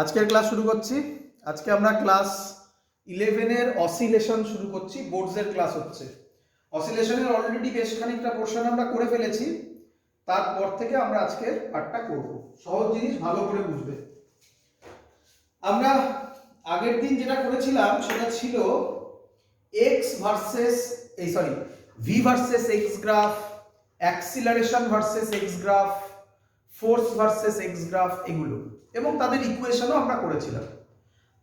আজকের ক্লাস শুরু করছি। আজকে আমরা ক্লাস 11 এর অসিলেশন শুরু করছি। বোর্ডসের ক্লাস হচ্ছে। অসিলেশনের অলরেডি বেশ খানিকটা পোর্শন আমরা করে ফেলেছি। তারপর থেকে আমরা আজকের পার্টটা করব। সহজ জিনিস, ভালো করে বুঝবে। আমরা আগের দিন যেটা করেছিলাম সেটা ছিল V versus x graph, acceleration versus x graph, force versus x graph, এগুলো এবং তাদের ইকুয়েশনও আমরা করেছিলাম।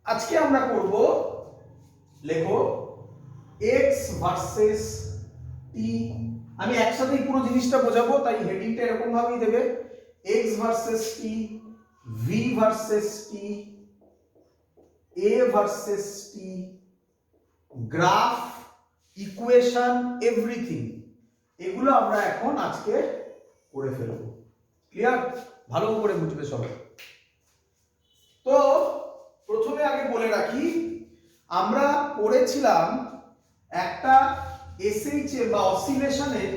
আজকে আমরা করব, লেখো এক্স ভার্সেস টি। আমি একসাথেই পুরো জিনিসটা বোঝাবো, তাই হেডিংটা এরকম ভাবেই দেবে, x versus t, v versus t, a versus t, graph, equation, everything. এগুলো আমরা এখন আজকে করে ফেলবো। ক্লিয়ার? ভালো করে বুঝবে সবাই। তো প্রথমে আগে বলে রাখি, আমরা পড়েছিলাম একটা এসএইচএম বা অসিলেশনের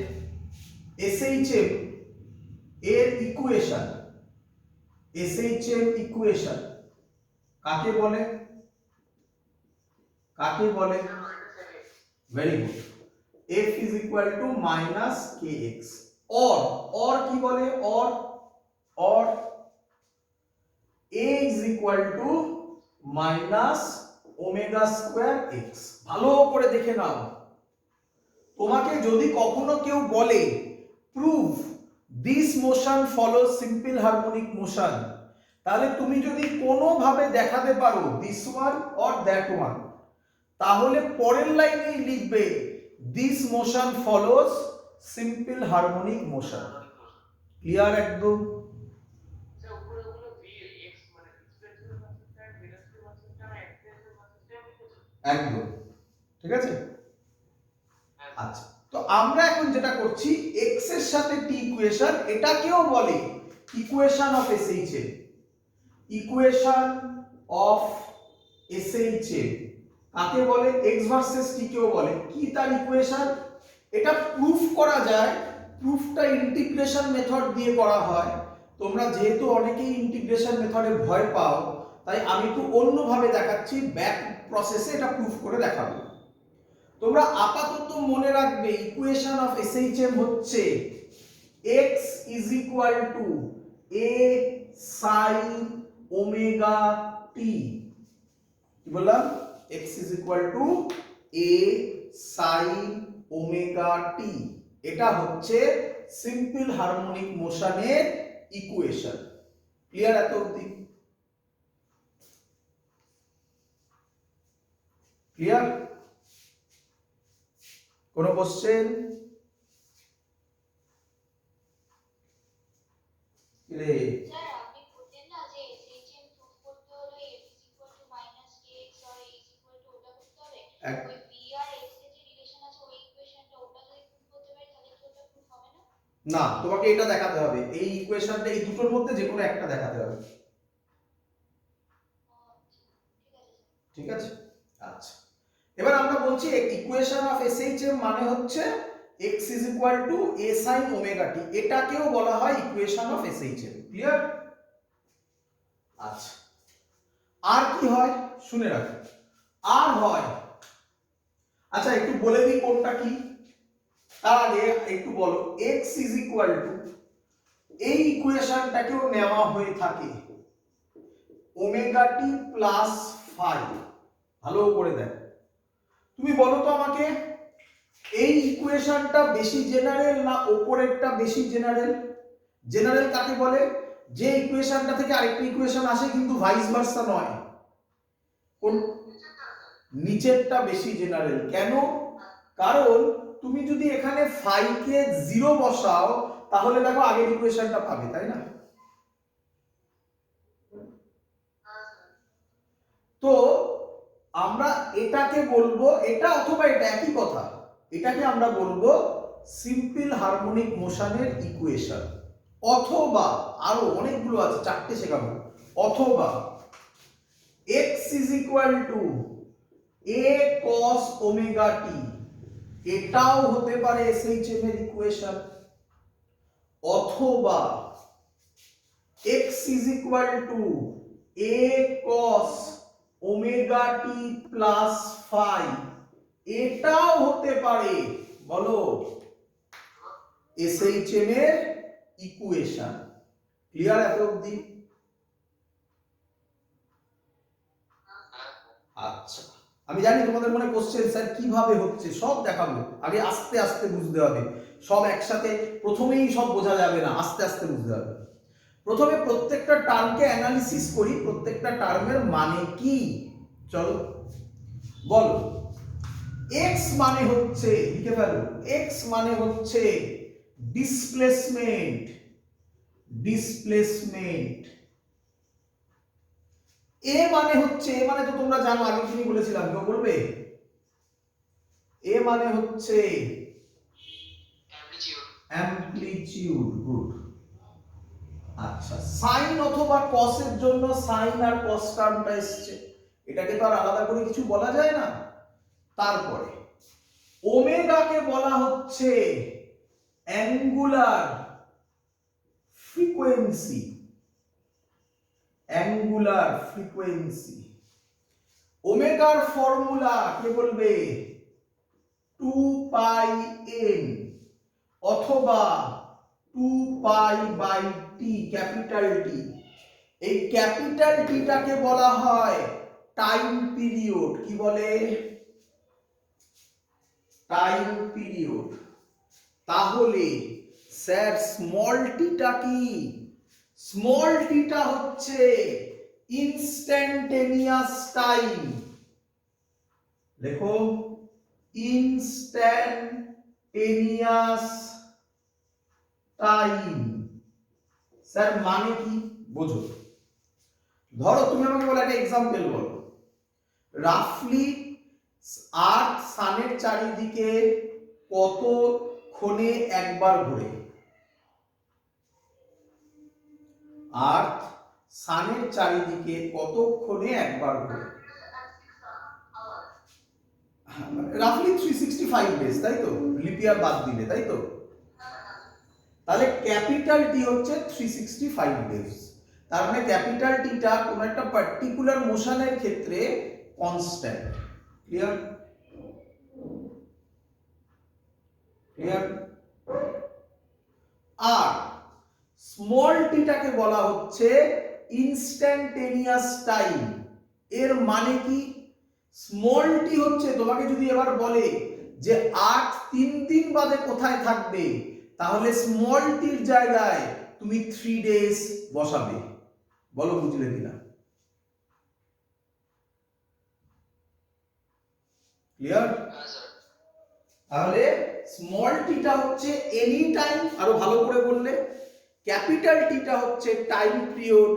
এসএইচএম এর ইকুয়েশন। এসএইচএম ইকুয়েশন কাকে বলে? কাকে বলে? Very good. f is equal to minus kx, or কি বলে? or a is equal to minus omega square x। ভালো করে দেখে নাও, তোমাকে যদি কখনো কেউ বলে prove this motion follows simple harmonic motion, তাহলে তুমি যদি কোনোভাবে দেখাতে পারো this one or that one, তাহলে পরের লাইনেই লিখবে this motion follows simple harmonic motion. Clear? একদম একদম ঠিক আছে। আচ্ছা, তো আমরা এখন যেটা করছি, x এর সাথে t ইকুয়েশন, এটাকেও বলে equation of SHM. Equation of SHM কাকে বলে? x ভার্সেস t কেও বলে। কি তার ইকুয়েশন? এটা প্রুফ করা যায়, প্রুফটা ইন্টিগ্রেশন মেথড দিয়ে করা হয়। তোমরা যেহেতু অনেকেই ইন্টিগ্রেশন মেথডে ভয় পাও, তাই আমি একটু অন্যভাবে দেখাচ্ছি, ব্যাক প্রসেসে এটা প্রুফ করে দেখাবো। তোমরা আপাতত মনে রাখবে ইকুয়েশন অফ এসএইচএম হচ্ছে x is equal to a sin omega t। কি বললাম? x is equal to a sin omega t। এটা হচ্ছে সিম্পল হারমোনিক মোশনের ইকুয়েশন। ক্লিয়ার এত অবধি? ক্লিয়ার? কোন কোশ্চেন? রে স্যার আপনি বলতেন না যে এসএইচএম প্রুফ করতে হলে f is equal to minus kx or a is equal to ওটা করতে হবে। ওই v আর x এর যে রিলেশন আছে ওই ইকুয়েশনটা, ওটা যদি প্রুফ করতে পারি তাহলে কি ওটা প্রুফ হবে না? না, তোমাকে এটা দেখাতে হবে, এই ইকুয়েশনটা, এই দুটোর মধ্যে যে কোনো একটা দেখাতে হবে। ঠিক আছে? আচ্ছা, এবার আমরা বলছি ইকুয়েশন অফ এসএইচএম মানে হচ্ছে x is equal to a sin omega t। এটাকেও বলা হয় ইকুয়েশন অফ এসএইচএম। ক্লিয়ার? আচ্ছা, আর কি হয় শুনে রাখো। আর হয়, আচ্ছা একটু বলে দিই কোনটা কি। তার আগে একটু বলো, x is equal to, এই ইকুয়েশনটাকেও নেওয়া হয়ে থাকে ওমেগা টি প্লাস ফাই। ভালো করে দেখ, তুমি বলো তো আমাকে, এই ইকুয়েশনটা বেশি জেনারেল না উপরেরটা বেশি জেনারেল? জেনারেল কাকে বলে? যে ইকুয়েশনটা থেকে আরেকটা ইকুয়েশন আসে কিন্তু ভাইস ভার্সা নয়। কোন? নিচেরটা বেশি জেনারেল। কেন? কারণ তুমি যদি এখানে ফাই কে 0 বসাও, তাহলে দেখো আগের ইকুয়েশনটা পাবে, তাই না? তো আমরা এটাকে বলবো, এটা অথবা এটা একই কথা, এটাকে আমরা বলবো সিম্পল হারমোনিক মোশনের ইকুয়েশন। অথবা আরো অনেকগুলো আছে, চারটে শেখাবো। অথবা x is equal to a cos omega t, এটাও হতে পারে এসএইচএম এর ইকুয়েশন। অথবা x is equal to a cos omega t plus phi এটাও হতে পারে বলো SHM এর ইকুয়েশন। ক্লিয়ার এত অবধি? আচ্ছা, আমি জানি তোমাদের মনে কোশ্চেন স্যার কিভাবে হচ্ছে, সব দেখাবো, আগে আস্তে আস্তে বুঝতে হবে, সব একসাথে প্রথমেই সব বোঝা যাবে না, আস্তে আস্তে বুঝতে হবে। প্রথমে প্রত্যেকটা টার্মকে অ্যানালিসিস করি, প্রত্যেকটা টার্মের মানে কি। চলো বলো, x মানে হচ্ছে, লিখে ফেলো, x মানে হচ্ছে ডিসপ্লেসমেন্ট, ডিসপ্লেসমেন্ট। এ মানে হচ্ছে, এ মানে তো তোমরা জানো, আগে কি বলেছিলাম, কেউ বলবে? এ মানে হচ্ছে অ্যামপ্লিটিউড। গুড। আচ্ছা, সাইন অথবা কস এর জন্য সাইন আর কস টার্মটা এসছে, এটাকে তো আর আলাদা করে কিছু বলা যায় না। তারপরে ওমেগাকে বলা হচ্ছে অ্যাঙ্গুলার ফ্রিকোয়েন্সি, অ্যাঙ্গুলার ফ্রিকোয়েন্সি। ওমেগার ফর্মুলা কে বলবে? 2 পাই n অথবা 2 pi by T, capital T. এই ক্যাপিটাল টিটাকে বলা হয় টাইম পিরিয়ড। কি বলে? Time period. তাহলে স্যার স্মল টিটা কি? স্মল টিটা হচ্ছে ইনস্ট্যান্টেনিয়াস টাইম। দেখো, ইনস্ট্যান্টেনিয়াস টাইম। স্যার মানে কি বোঝো? ধরো তুমি আমাকে বলো, একটা এক্সাম্পল বলো। রাফলি আর্থ সানের চারিদিকে কতক্ষণে একবার ঘোরে? আর্থ সানের চারিদিকে কতক্ষণে একবার ঘোরে? রাফলি 365 ডেজ, তাই তো, লিপ ইয়ার বাদ দিলে, তাই তো। তাহলে ক্যাপিটাল টি হচ্ছে 365 ডেজ। তার মানে ক্যাপিটাল টিটা কোন একটা পার্টিকুলার মোশনের ক্ষেত্রে কনস্ট্যান্ট। ক্লিয়ার? ক্লিয়ার? আর স্মল টিটাকে বলা হচ্ছে ইনস্ট্যান্টেনিয়াস টাইম। এর মানে কি? স্মল টি হচ্ছে, তোমাকে যদি এবার বলে যে 8 দিন বাদে কোথায় থাকবে, তাহলে স্মল টির জায়গায় তুমি 3 ডেজ বসাবে। বলো বুঝলে কিনা? ক্লিয়ার? তাহলে স্মল টিটা হচ্ছে এনি টাইম, আরো ভালো করে বললে ক্যাপিটাল টিটা হচ্ছে টাইম পিরিয়ড,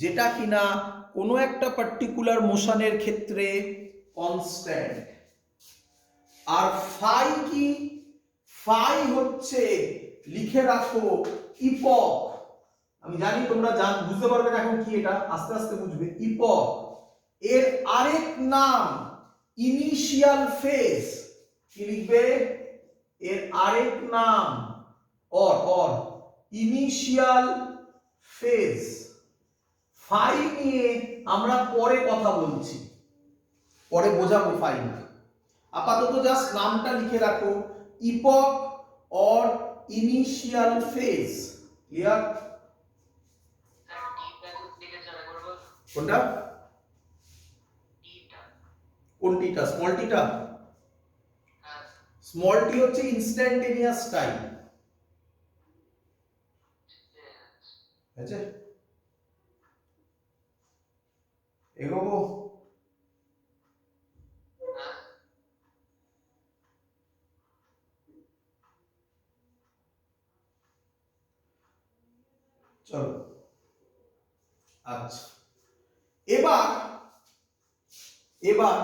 যেটা কিনা কোনো একটা পার্টিকুলার মোশনের ক্ষেত্রে কনস্ট্যান্ট। আর ফাই কি? ফাই হচ্ছে, লিখে রাখো, ইপক। আমি জানি তোমরা বুঝতে পারবে না এখন কি এটা, আস্তে আস্তে বুঝবে। ইপক এর আরেক নাম ইনিশিয়াল ফেজ। কি লিখবে? এর আরেক নাম অর ইনিশিয়াল ফেজ। ফাই নিয়ে আমরা পরে কথা বলছি, পরে বোঝাবো ফাই নিয়ে। আপাতত জাস্ট নামটা লিখে রাখো, ইপক অর ইনিশিয়াল ফেজ। ক্লিয়ার? কোনটা? কোন টিটা? স্মল টিটা? স্মল টি হচ্ছে ইনস্ট্যান্টেনিয়াস টাইম। আছে? এগোবো? চলো। আচ্ছা, এবার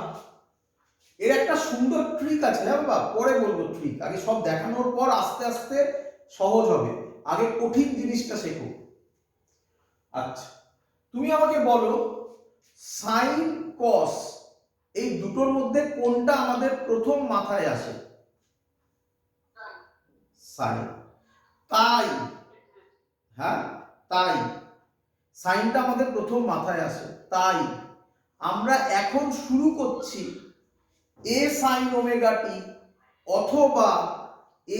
এর একটা সুন্দর ট্রিক আছে, হ্যাঁ বাবা, পরে বলবো ট্রিক। আগে সব দেখানোর পর আস্তে আস্তে সহজ হবে, আগে কঠিন জিনিসটা শেখো। আচ্ছা, তুমি আমাকে বলো সাইন কস এই দুটোর মধ্যে কোনটা আমাদের প্রথম মাথায় আসে? সাইন। তাই, হ্যাঁ তাই সাইনটা আমাদের প্রথম মাথায় আসে, তাই আমরা এখন শুরু করছি এ সাইন ওমেগা টি অথবা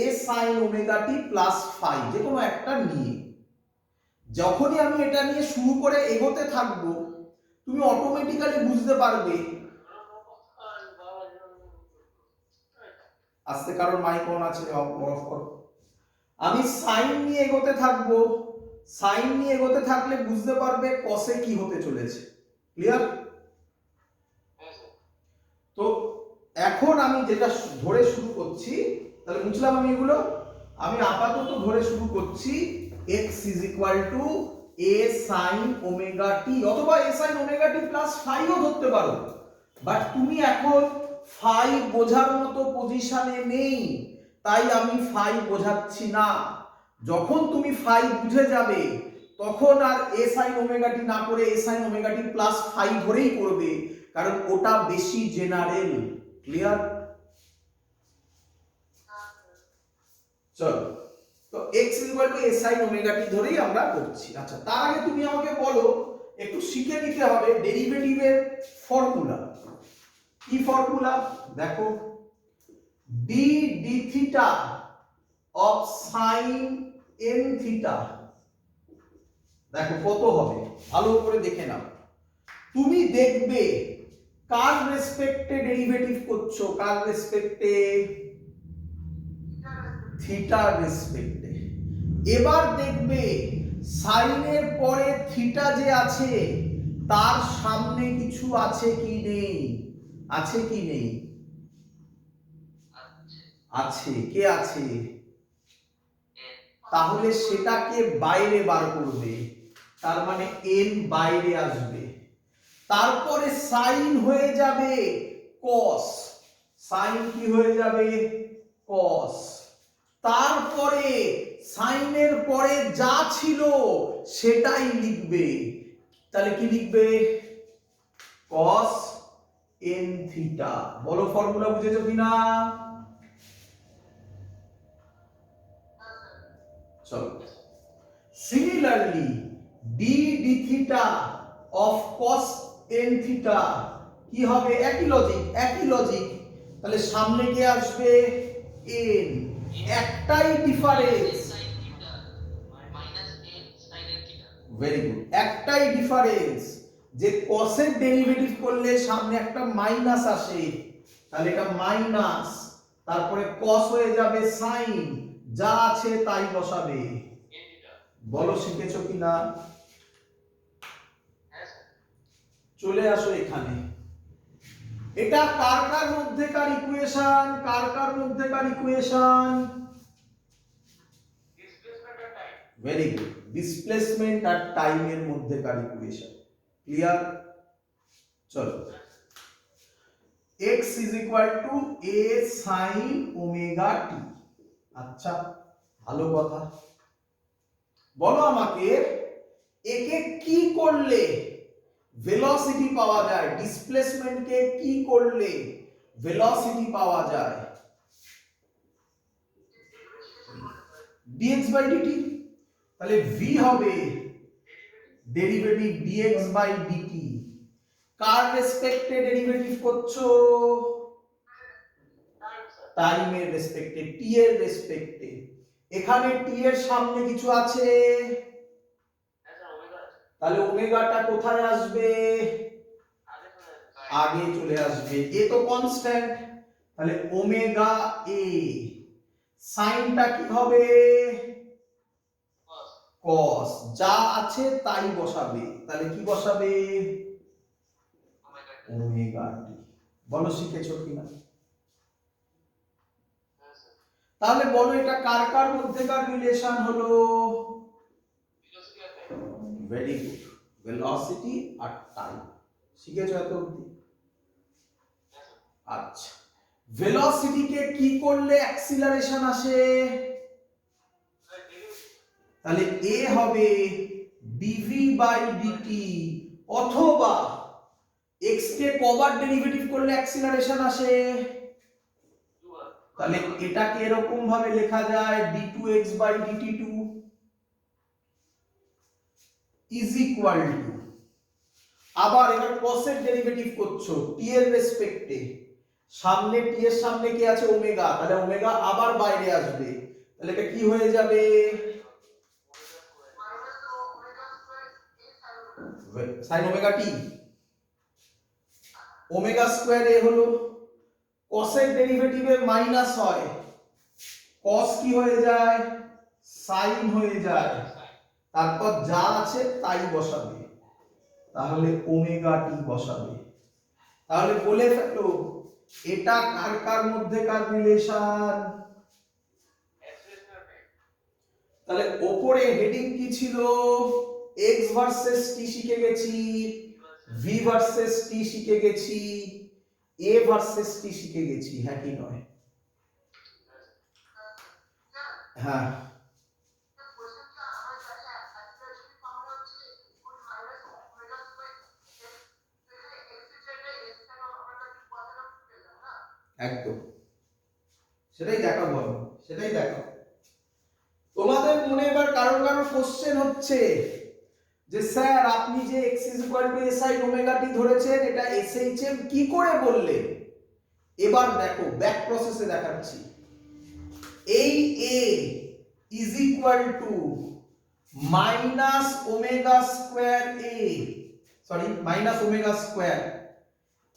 এ sine omega t plus phi, যে কোনো একটা নিয়ে। যখনই আমি এটা নিয়ে শুরু করে এগোতে থাকবো তুমি অটোমেটিক্যালি বুঝতে পারবে, আস্তে কারণ মাইক অন আছে, অফ করো। আমি সাইন নিয়ে এগোতে থাকবো, সাইন নিয়ে এগোতে থাকলে বুঝতে পারবে কসে কি হতে চলেছে। ক্লিয়ার? তো এখন আমি যেটা ধরে শুরু করছি, তাহলে বুঝলাম আমি এগুলো, আমি আপাতত ধরে শুরু করছি x is equal to a sin omega t অথবা a sin omega t plus phi ও ধরতে পারো, বাট তুমি এখন phi বোঝার মতো পজিশনে নেই, তাই আমি phi বোঝাচ্ছি না। যখন তুমি phi বুঝে যাবে তখন আর a sin omega t না করে a sin omega t plus phi ধরেই করবে, কারণ ওটা বেশি জেনারেল। ক্লিয়ার? চলো, তো x = a sin omega t ধরেই আমরা করছি। আচ্ছা, তার আগে তুমি আমাকে বলো, একটু শিখে নিতে হবে ডেরিভেটিভের ফর্মুলা। কি ফর্মুলা? দেখো, d d theta of sin n theta, দেখো কত হবে, ভালো করে দেখে নাও। তুমি দেখবে কার রেসপেক্টে ডেরিভেটিভ করছো, কার রেসপেক্টে? থিটার রেসপেক্টে। এবার দেখবে সাইনের পরে থিটা যে আছে তার সামনে কিছু আছে কি নেই? আছে কি নেই? আছে। কে আছে? তাহলে সেটাকে বাইরে বার করবে, তার মানে n বাইরে আসবে। তারপরে সাইন হয়ে যাবে cos, সাইন কি হয়ে যাবে? cos। তারপরে সাইনের পরে যা ছিল সেটাই লিখবে, তাহলে কি লিখবে? cos n theta. বলো ফর্মুলা বুঝেছো কিনা? চলো, similarly d d theta of cos n theta কি হবে? একই লজিক, একই লজিক। তাহলে সামনে কে আসবে? n। একটাই ডিফারেন্স, ভেরি গুড, একটাই ডিফারেন্স যে cos এর ডেরিভেটিভ করলে সামনে একটা মাইনাস আসে, তাহলে এটা মাইনাস, তারপরে cos হয়ে যাবে sin, যা আছে তাই বসাবে। বলো শিখেছো কিনা? চলে আসো এখানে। এটা কার কার মধ্যেকার ইকুয়েশন? কার কার মধ্যেকার ইকুয়েশন? ভেরি গুড, ডিসপ্লেসমেন্ট আর টাইমের মধ্যেকার ইকুয়েশন। ক্লিয়ার? চলো, x is equal to a sin omega t। আচ্ছা, ভালো কথা। বলো আমাকে একে কি করলে ভেলোসিটি পাওয়া যায়? ডিসপ্লেসমেন্টকে কি করলে ভেলোসিটি পাওয়া যায়? dx by dt। তাহলে v হবে ডেরিভেটিভ dx by dt। কার রেসপেক্টে ডেরিভেটিভ করছো? টাইমের রেসপেক্টে, t এর রেসপেক্টে। এখানে t এর সামনে কিছু আছে, তাহলে ওমেগাটা কোথায় আসবে? আগে চলে আসবে। এ তো কনস্ট্যান্ট, তাহলে ওমেগা এ। সাইনটা কি হবে? cos, যা আছে তাই বসাবে, তাহলে কি বসাবে? Omega t. বলো শিখেছো কিনা? তাহলে বলো এটা কার কার মধ্যেকার রিলেশন হলো? ভেরি গুড, ভেলোসিটি আর টাইম। শিখেছো এত অবধি? আচ্ছা, ভেলোসিটিকে কি করলে অ্যাক্সিলারেশন আসে? তাহলে a হবে dv বাই dt, অথবা x কে কবার ডেরিভেটিভ করলে অ্যাক্সিলারেশন আসে? তাহলে এটাকে এরকম ভাবে লেখা যায় d2x by dt2। Is equal two, আবার এবার cos এর ডেরিভেটিভ করছো t এর রেসপেক্টে, সামনে t এর সামনে কি আছে ওমেগা, তাহলে ওমেগা আবার বাইরে আসবে, তাহলে এটা কি হয়ে যাবে sin omega t, omega square a হলো cos এর ডেরিভেটিভে মাইনাস হয়, cos কি হয়ে যায় sin হয়ে যায়, তারপর যা আছে তাই বসাবে, তাহলে ওমেগা টি বসাবে। তাহলে বলে ফেলো এটা কার কার মধ্যেকার রিলেশন, তাহলে ওপরে হেডিং কি ছিল x ভার্সেস t শিখে গেছি, v ভার্সেস t শিখে গেছি, a ভার্সেস t শিখে গেছি, হ্যাঁ কি নয়? হ্যাঁ একদম, সেটাই দেখাবো আমি, সেটাই দেখাবো। তোমাদের মনে এবার কারোর কারোর কোশ্চেন হচ্ছে যে স্যার আপনি যে x si ওমেগা t ধরেছেন এটা SHM কি করে বললেন? এবার দেখো ব্যাক প্রসেসে দেখাচ্ছি। এই a is equal to minus omega square a, sorry minus omega square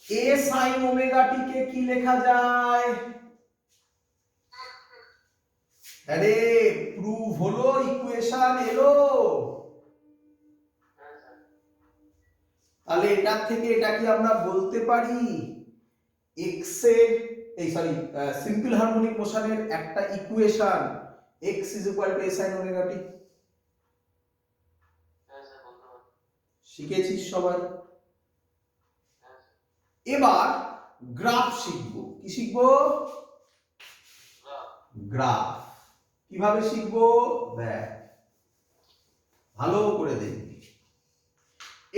a sin omega t কে কি লেখা যায়? আরে প্রুভ হলো, ইকুয়েশন এলো। তাহলে এটার থেকে এটা কি আমরা বলতে পারি x এর এই সরি সিম্পল হারমোনিক মোশনের একটা equation x is equal to a sin omega t? শিখেছিস সবাই? এবার গ্রাফ শিখবো। কি শিখবো? গ্রাফ। কিভাবে শিখবো দেখ, ভালো করে দেখবি।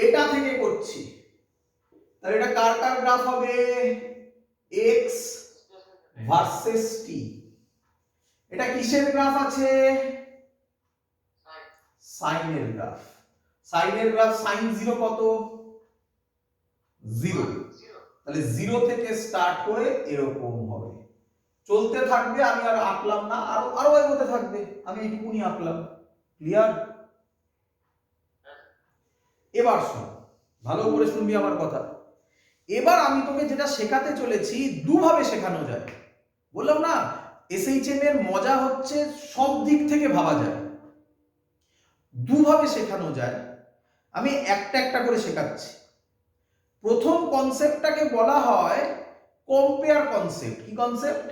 এটা থেকে করছি, তাহলে এটা কার কার গ্রাফ হবে? x versus t। এটা কিসের গ্রাফ আছে? সাইনের গ্রাফ। সাইনের গ্রাফ sin 0 কত? 0। তাহলে 0 থেকে স্টার্ট করে এরকম হবে, চলতে থাকবে। আমি আর আঁকলাম না, আরো আরো এগোতে থাকবে, আমি এইটুকুনি আঁকলাম। ক্লিয়ার? এবার শোন, ভালো করে শুনবি আমার কথা। এবার আমি তোকে যেটা শেখাতে চলেছি দুভাবে শেখানো যায়। বললাম না SHM এর মজা হচ্ছে সব দিক থেকে ভাবা যায়, দুভাবে শেখানো যায়। আমি একটা একটা করে শেখাচ্ছি। প্রথম কনসেপ্টটাকে বলা হয় কম্পেয়ার কনসেপ্ট। কি কনসেপ্ট?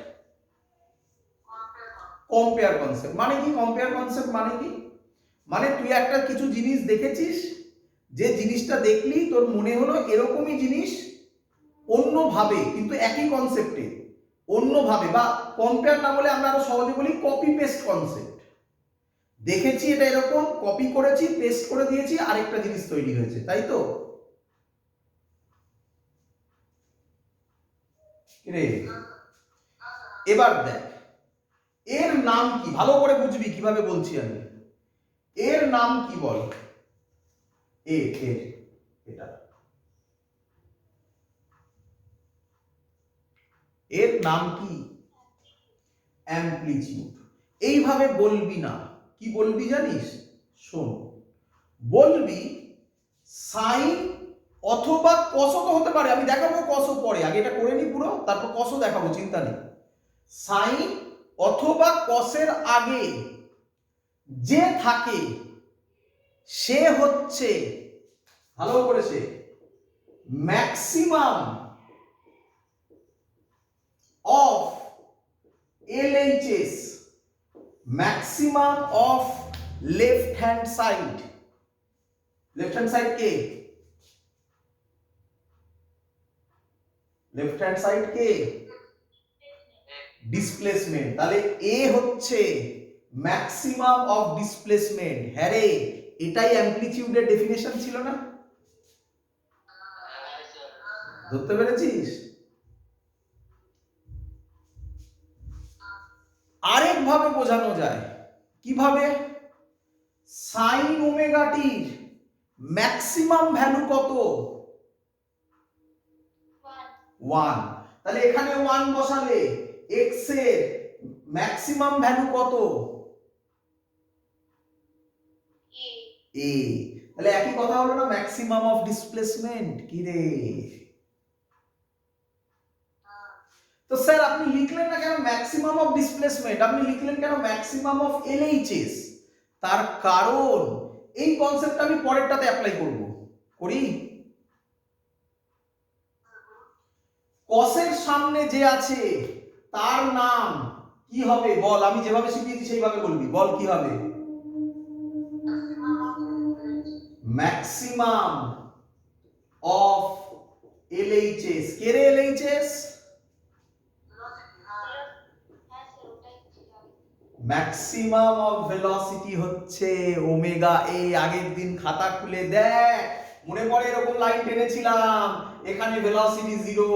Compare concept. মানে কি কম্পেয়ার কনসেপ্ট মানে কি? মানে তুই একটা কিছু জিনিস দেখেছিস, যে জিনিসটা দেখলি তোর মনে হলো এরকমই জিনিস অন্যভাবে, কিন্তু একই কনসেপ্টে অন্যভাবে, বা কম্পেয়ার না বলে আমরা আরো সহজে বলি কপি পেস্ট কনসেপ্ট। দেখেছি এটা এরকম, কপি করেছি, পেস্ট করে দিয়েছি, আরেকটা জিনিস তৈরি হয়েছে, তাই তো? রে এবার দেখ এর নাম কি, ভালো করে বুঝবি কিভাবে বলছি আমি। এর নাম কি বল? এটা এর নাম কি? অ্যামপ্লিটিউড। এইভাবে বলবি না, কি বলবি জানিস? শোন, বলবি সাইন অথবা কসও তো হতে পারে, আমি দেখাবো কসও পরে, আগে এটা করে নি পুরো, তারপর কসও দেখাবো, চিন্তা নেই। সাইন অথবা কসের আগে যে থাকে সে হচ্ছে, ভালো করে সে maximum of LHS, maximum of left hand side. Left hand side কে? লেফট হ্যান্ড সাইড কে? ডিসপ্লেসমেন্ট। তাহলে এ হচ্ছে ম্যাক্সিমাম অফ ডিসপ্লেসমেন্ট। হ্যাঁ রে, এটাই অ্যামপ্লিটিউডের ডেফিনেশন ছিল না? ধরতে পেরেছিস? আরেকভাবে বোঝানো যায়। কিভাবে? সাইন ওমেগা টির ম্যাক্সিমাম ভ্যালু কত? 1। তাহলে এখানে 1 বসালে x এর ম্যাক্সিমাম ভ্যালু কত? a। তাহলে একই কথা হলো না, ম্যাক্সিমাম অফ ডিসপ্লেসমেন্ট। কি রে? তো স্যার আপনি লিখলেন না কেন ম্যাক্সিমাম অফ ডিসপ্লেসমেন্ট, আপনি লিখলেন কেন ম্যাক্সিমাম অফ এলএইচএস? তার কারণ এই কনসেপ্টটা আমি পরেরটাতে অ্যাপ্লাই করব। করি? কসের সামনে যে আছে তার নাম কি হবে বল, আমি যেভাবে শিখিয়েছি সেইভাবে বলবি, বল কি হবে? Maximum of LHS. কে রে এলএইচএস? ম্যাক্সিমাম অফ ভেলোসিটি হচ্ছে ওমেগা এ। আগের দিন খাতা খুলে দেখ, মনে পড়ে এরকম লাইন টেনেছিলাম, এখানে ভেলোসিটি 0,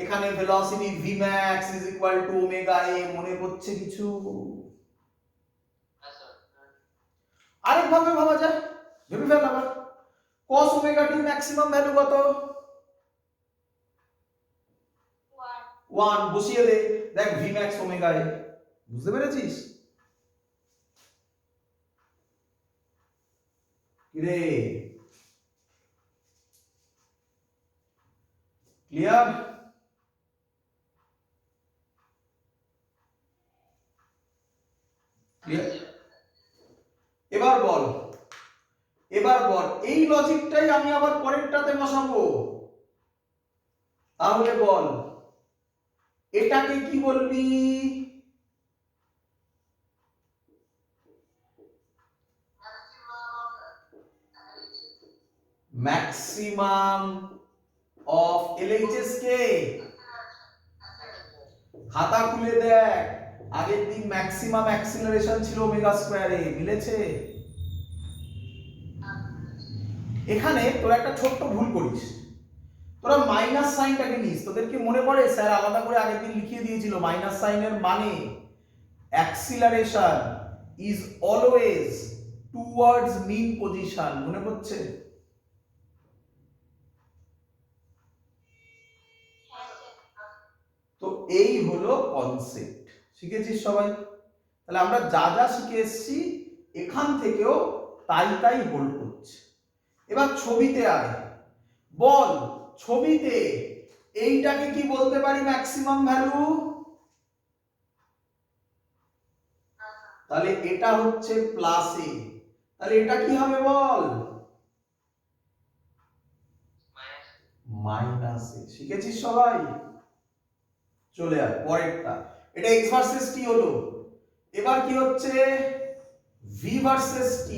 এখানে velocity v max is equal to omega a. মনে পড়ছে কিছু? আরেকভাবে ভাবা যায়, ভেবে ফেল আবার। cos ওমেগা টি ম্যাক্সিমাম ভ্যালু কত? 1। বসিয়ে দে, দেখ ভি ম্যাক্স ওমেগা এ। বুঝতে পেরেছিস? কিরে, ক্লিয়ার? এবার বল, এই লজিকটাই আমি আবার পরেরটাতে বসাবো। তাহলে বল এটাকে কি বলবি? ম্যাক্সিমাম অফ এলএইচএস কে। খাতা খুলে দেখ, আগের দিন ম্যাক্সিমাম অ্যাক্সিলারেশন ছিল ওমেগা স্কয়ারে, মিলেছে? এখানে তোরা একটা ছোট্ট ভুল করিস, তোরা মাইনাস সাইনটাকে নিস। তোদেরকে মনে পড়ে স্যার আলাদা করে আগের দিন লিখিয়ে দিয়েছিল মাইনাস সাইনের মানে acceleration is always towards mean position. মনে পড়ছে? তো এই হলো কনসেপ্ট। শিখেছিস সবাই? তাহলে আমরা যা যা শিখে এসেছি এখান থেকেও তাই তাই হোল্ড করছে। এবার ছবিতে আয়, বল ছবিতে এইটাকে কি বলতে পারি ম্যাক্সিমাম ভ্যালু? তাহলে এটা হচ্ছে প্লাস এ, তাহলে এটা কি হবে বল? মাইনাস এ। শিখেছিস সবাই? চলে আয় পরেরটা। এটা x ভার্সেস t হলো। এবার কি হচ্ছে? v versus t।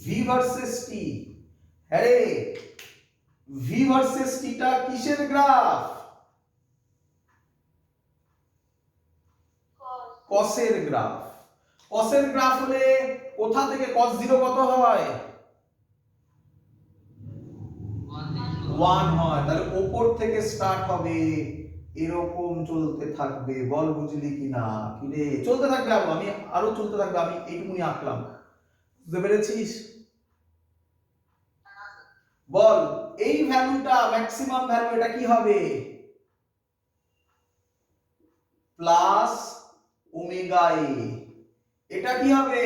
v versus t, হ্যাঁ রে, v ভার্সেস t টা কিসের গ্রাফ? কসের গ্রাফ। কসের গ্রাফ হলে কোথা থেকে cos 0 কত হয়? 1 হয়। তাহলে উপর থেকে স্টার্ট হবে, এরকম চলতে থাকবে। বল বুঝলি কিনা? কি রে, চলতে থাকবে, আমি আরো চলতে থাকবে, আমি এইটুকুনি আঁকলাম। বুঝতে পেরেছিস? বল এই ভ্যালুটা ম্যাক্সিমাম ভ্যালু, এটা কি হবে? প্লাস ওমেগা এ। এটা কি হবে?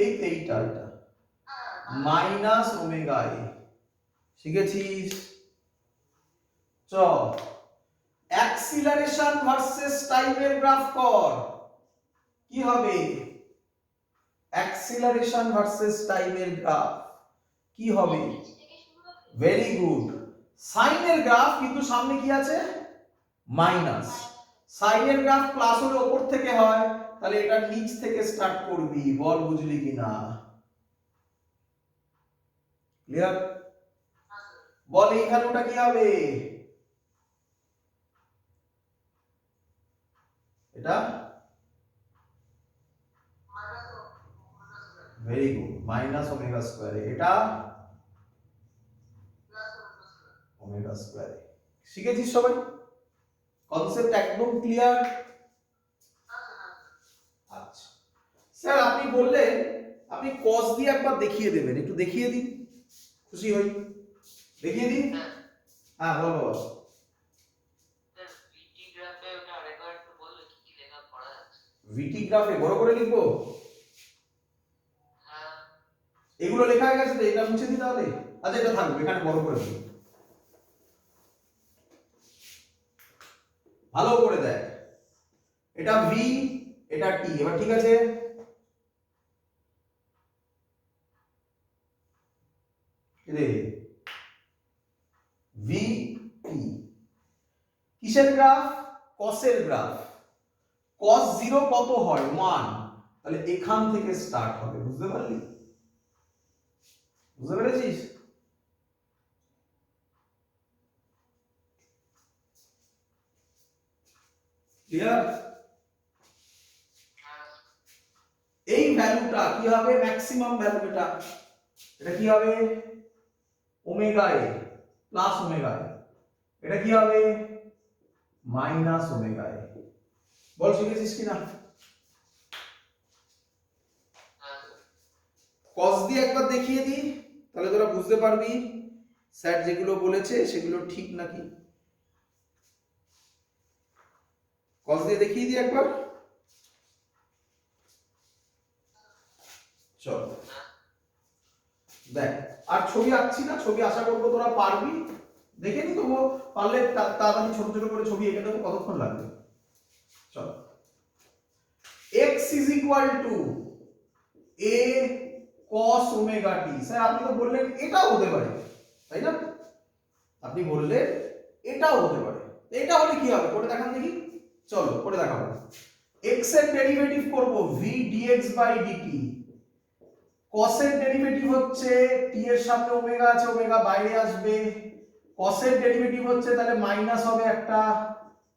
এইটা এটা মাইনাস ওমেগা এ। শিখেছিস? চ অ্যাক্সিলারেশন ভার্সেস টাইমের গ্রাফ কর। কি হবে? অ্যাক্সিলারেশন ভার্সেস টাইমের গ্রাফ কি হবে? Very good. সাইনের গ্রাফ, কিন্তু সামনে কি আছে? মাইনাস। সাইনের গ্রাফ প্লাস হলে উপর থেকে হয়, তাহলে এটা নিচ থেকে স্টার্ট করবি। বল বুঝলি কিনা? ক্লিয়ার? বল এই ভ্যালুটা কি হবে? এটা ভেরি গুড, মাইনাস ওমেগা স্কয়ারে। এটা ওমেগা স্কয়ারে। শিখেছিস সবাই? কনসেপ্ট একদম ক্লিয়ার? স্যার আপনি বললেন আপনি cos দিয়ে একবার দেখিয়ে দেবেন, একটু দেখিয়ে দিন, খুশি হই। দেখিয়ে দিন। হ্যাঁ বলো বলো। ভিটি গ্রাফে বড় করে লিখবো? এগুলো লেখা হয়ে গেছে তো, এটা মুছে দিই তাহলে। আচ্ছা এটা থাকবে, এখানে বড় করে দিই, ভালো করে দেখ। এটা ভি, এটা টি, এবার ঠিক আছে। রে ভি টি কিসের গ্রাফ? কসের গ্রাফ। cos 0 কত হয়? 1। তাহলে এখান থেকে স্টার্ট হবে, বুঝতে পারলি? বুঝতে পেরেছিস? ক্লিয়ার? এই ভ্যালুটা কি হবে? Maximum value. এটা কি হবে? ওমেগা এ প্লাস ওমেগা এ। এটা কি হবে? মাইনাস ওমেগা এ। বল শিখেছিস কিনা? cos দিয়ে একবার দেখিয়ে দিই, তাহলে তোরা বুঝতে পারবি স্যার যেগুলো বলেছে সেগুলো ঠিক নাকি। cos দিয়ে দেখিয়ে দিই একবার। চল দেখ, আর ছবি আঁকছি না, ছবি আশা করবো তোরা পারবি। দেখে নি তবু পারলে তাড়াতাড়ি ছোট ছোট করে ছবি এঁকে দেবো, কতক্ষণ লাগবে। চল, x is equal to a cos omega t। Sir আপনি তো বললেন এটাও হতে পারে, তাই না? আপনি বললেন এটাও হতে পারে, এটা হলে কি হবে করে দেখান দেখি। চলো করে দেখাবো। x এর ডেরিভেটিভ করব v dx by dt। cos এর ডেরিভেটিভ হচ্ছে t এর সামনে ওমেগা আছে, ওমেগা বাইরে আসবে। cos এর ডেরিভেটিভ হচ্ছে তাহলে মাইনাস হবে একটা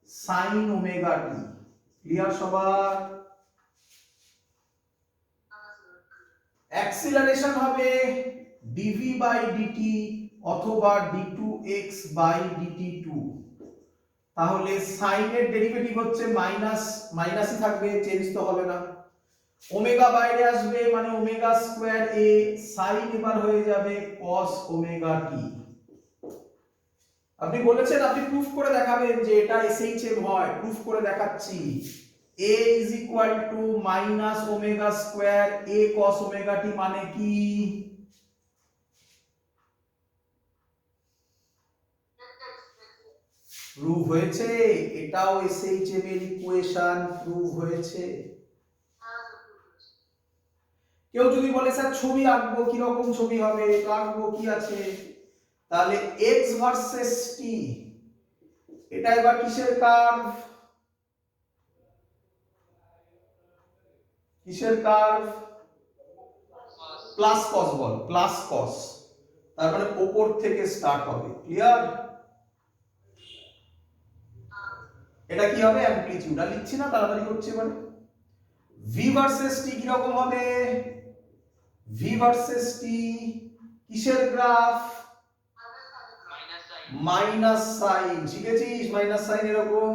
sin ওমেগা t। ক্লিয়ার সবার? অ্যাক্সিলারেশন হবে dv by dt অথবা d2x by dt2। তাহলে sin এর ডেরিভেটিভ হচ্ছে মাইনাস, মাইনাসই থাকবে, চেঞ্জ তো হবে না। ওমেগা বাইরে আসবে মানে ওমেগা স্কয়ার a, sin এবার হয়ে যাবে cos ওমেগা t। আপনি বলেছেন আপনি প্রুফ করে দেখাবেন যে এটা SHM হয়, প্রুফ করে দেখাচ্ছি। a is equal to minus omega square a cos omega t মানে কি? প্রুফ হয়েছে, এটাও SHM এর ইকুয়েশন, প্রুফ হয়েছে। কেউ যদি বলে স্যার ছবি আঁকবো, কি রকম ছবি হবে, আঁকবো কি আছে? তাহলে x ভার্সেস t, এটা এবার কিসের কার্ভ? কিসের কার্ভ? প্লাস কস বল, প্লাস কস। তার মানে উপর থেকে স্টার্ট হবে। ক্লিয়ার? এটা কি হবে? অ্যামপ্লিটিউড। আর লিখছি না, তাড়াতাড়ি করছি এবারে। v ভার্সেস t কি রকম হবে? v ভার্সেস t কিসের গ্রাফ? Minus sine. শিখেছিস মাইনাস সাইন এরকম।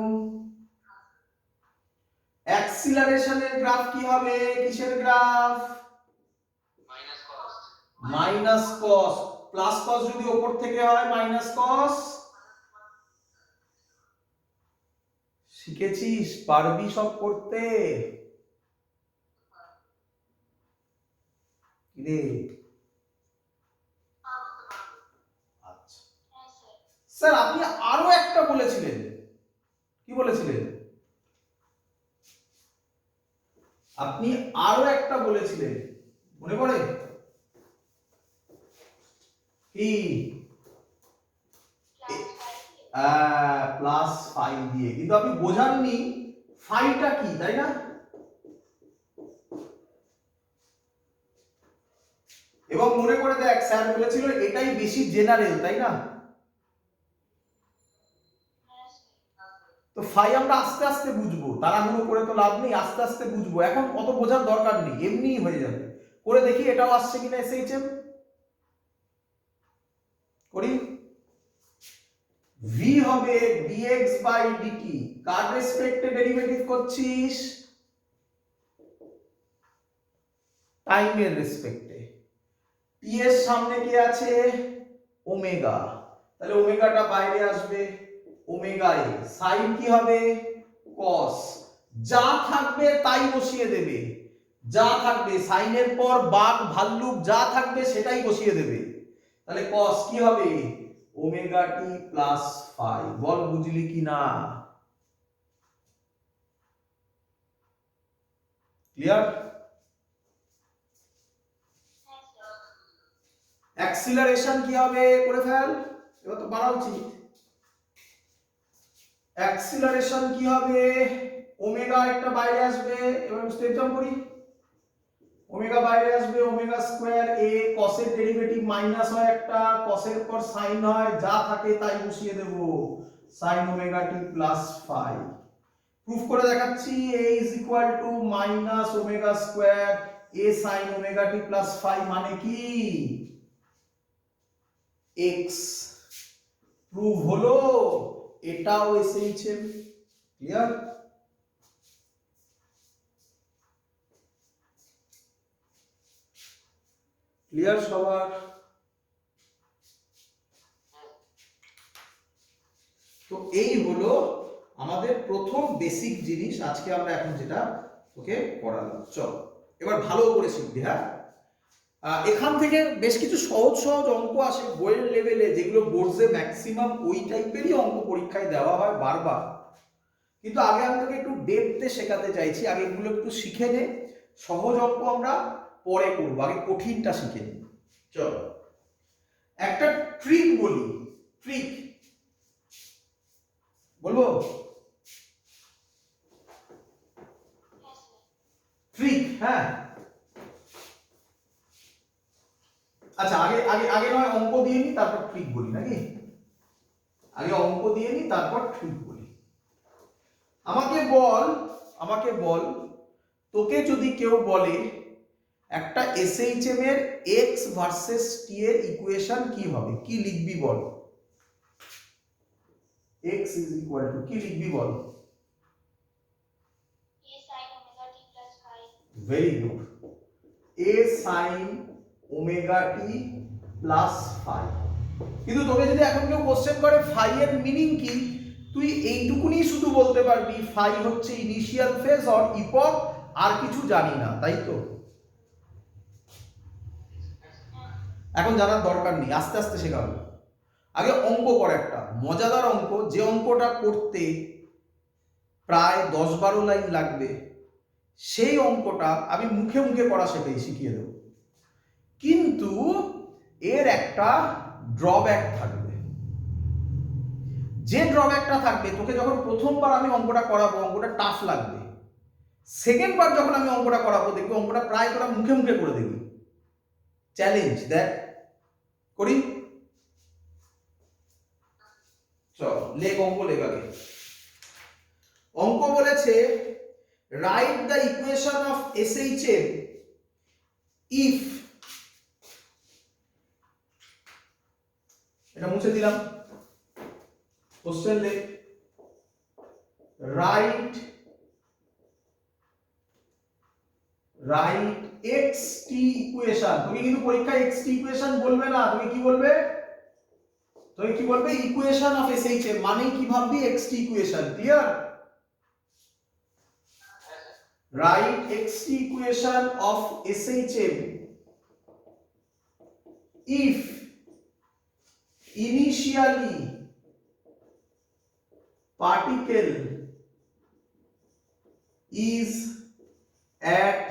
অ্যাক্সিলারেশনের গ্রাফ কি হবে? কিসের graph? Minus cos. Plus cos যদি উপর থেকে হয় মাইনাস কস। শিখেছিস, পারবি সব করতে? রে আচ্ছা স্যার আপনি আরো একটা বলেছিলেন, কি বলেছিলেন? আপনি আরো একটা বলেছিলেন, মনে পড়ে কি? প্লাস 5 দিয়ে, কিন্তু আপনি বোঝাননি ফাইটা কি, তাই না? এবং মনে করে দেখ স্যার বলেছিল এটাই বেশি জেনারেল, তাই না? তো ফাই আমরা আস্তে আস্তে বুঝবো, তাড়াহুড়ো করে তো লাভ নেই, আস্তে আস্তে বুঝবো। এখন অত বোঝার দরকার নেই, এমনিই হয়ে যাবে। করে দেখি এটাও আসছে কিনা SHM। করি। v হবে dx by dt, কার রেসপেক্টে ডেরিভেটিভ করছিস? টাইমের রেসপেক্টে। টি এর সামনে কি আছে? ওমেগা, তাহলে ওমেগাটা বাইরে আসবে, ওমেগা এ। সাইন কি হবে? কস। যা থাকবে তাই বসিয়ে দেবে, যা থাকবে সাইনের পর বাঘ ভাল্লুক যা থাকবে সেটাই বসিয়ে দেবে। তাহলে কস কি হবে? Omega t plus phi. বল বুঝলি কি না? ক্লিয়ার? হ্যাঁ স্যার। অ্যাক্সিলারেশন কি হবে? করে ফেল, এবার তো পারা উচিত। অ্যাক্সিলারেশন কি হবে? ওমেগা একটা বাইরে আসবে, এবার স্টেপ জাম্প করি। ওমেগা বাইরে আসবে, ওমেগা স্কয়ার এ, কসের ডেরিভেটিভ মাইনাস হয় একটা, কসের পর সাইন হয়, যা থাকে তাই বসিয়ে দেব, sine omega t plus phi. Proof করে দেখাচ্ছি, a is equal to minus omega square a sine omega t plus phi মানে কি? x। প্রুফ হলো, এটাও এসএইচএম। ক্লিয়ার? ক্লিয়ার সবার? তো এই হলো আমাদের প্রথম বেসিক জিনিস, আজকে আমরা এখন যেটা ওকে পড়ালাম। চল এবার ভালো করে শিখবি। হ্যাঁ, এখান থেকে বেশ কিছু সহজ সহজ অঙ্ক আসে বইয়ের লেভেলে, যেগুলো বোর্ডসে ম্যাক্সিমাম ওই টাইপেরই অঙ্ক পরীক্ষায় দেওয়া হয় বারবার। কিন্তু আগে আমি তোকে একটু ডেপথে শেখাতে চাইছি, আগে এগুলো একটু শিখে নে। সহজ অঙ্ক আমরা পরে করবো, আগে কঠিনটা শিখে নি। চল একটা ট্রিক বলি। ট্রিক বলবো? হ্যাঁ স্যার। ট্রিক, হ্যাঁ। আচ্ছা, আগে আগে আগে নয় অঙ্ক দিয়ে নি, তারপর ট্রিক বলি, নাকি? আগে অঙ্ক দিয়ে নি, তারপর ট্রিক বলি। আমাকে বল, তোকে যদি কেউ বলে একটা এসএইচএম এর এক্স ভার্সেস টি এর ইকুয়েশন কি হবে, কি লিখবি বল? এক্স ইজ ইকুয়াল টু কি লিখবি বল? a sin omega t plus phi। Very good, a sine omega t plus phi. কিন্তু তোকে যদি এখন কেউ কোশ্চেন করে ফাই এর মিনিং কি, তুই এইটুকুনি শুধু বলতে পারবি ফাই হচ্ছে ইনিশিয়াল ফেজ অর ইপক, আর কিছু জানি না, তাই তো? এখন জানার দরকার নেই, আস্তে আস্তে শেখাবো। আগে অঙ্ক কর, একটা মজাদার অঙ্ক, যে অঙ্কটা করতে প্রায় 10-12 লাইন লাগবে, সেই অঙ্কটা আমি মুখে মুখে করা শিখিয়ে দেব। কিন্তু এর একটা ড্রব্যাক থাকবে। যে ড্রব্যাকটা থাকবে, তোকে যখন প্রথমবার আমি অঙ্কটা করাবো অঙ্কটা টাফ লাগবে, সেকেন্ড বার যখন আমি অঙ্কটা করাবো দেখবি অঙ্কটা প্রায় তোরা মুখে মুখে করে দেখবি। চ্যালেঞ্জ দেখ, করি? চল লেখ, অঙ্ক লেখ। আগে অঙ্ক বলেছে write the equation of SHM if, এটা মুছে দিলাম, কোশ্চেন লেখ, রাইট এক্স টি ইকুয়েশন। তুমি কিন্তু পরীক্ষায় এক্স টি ইকুয়েশন বলবে না, তুমি কি বলবে? ইকুয়েশন অফ এসএইচএম মানে কি ভাববি? X t equation. Clear? Right x t equation of SHM if initially particle is at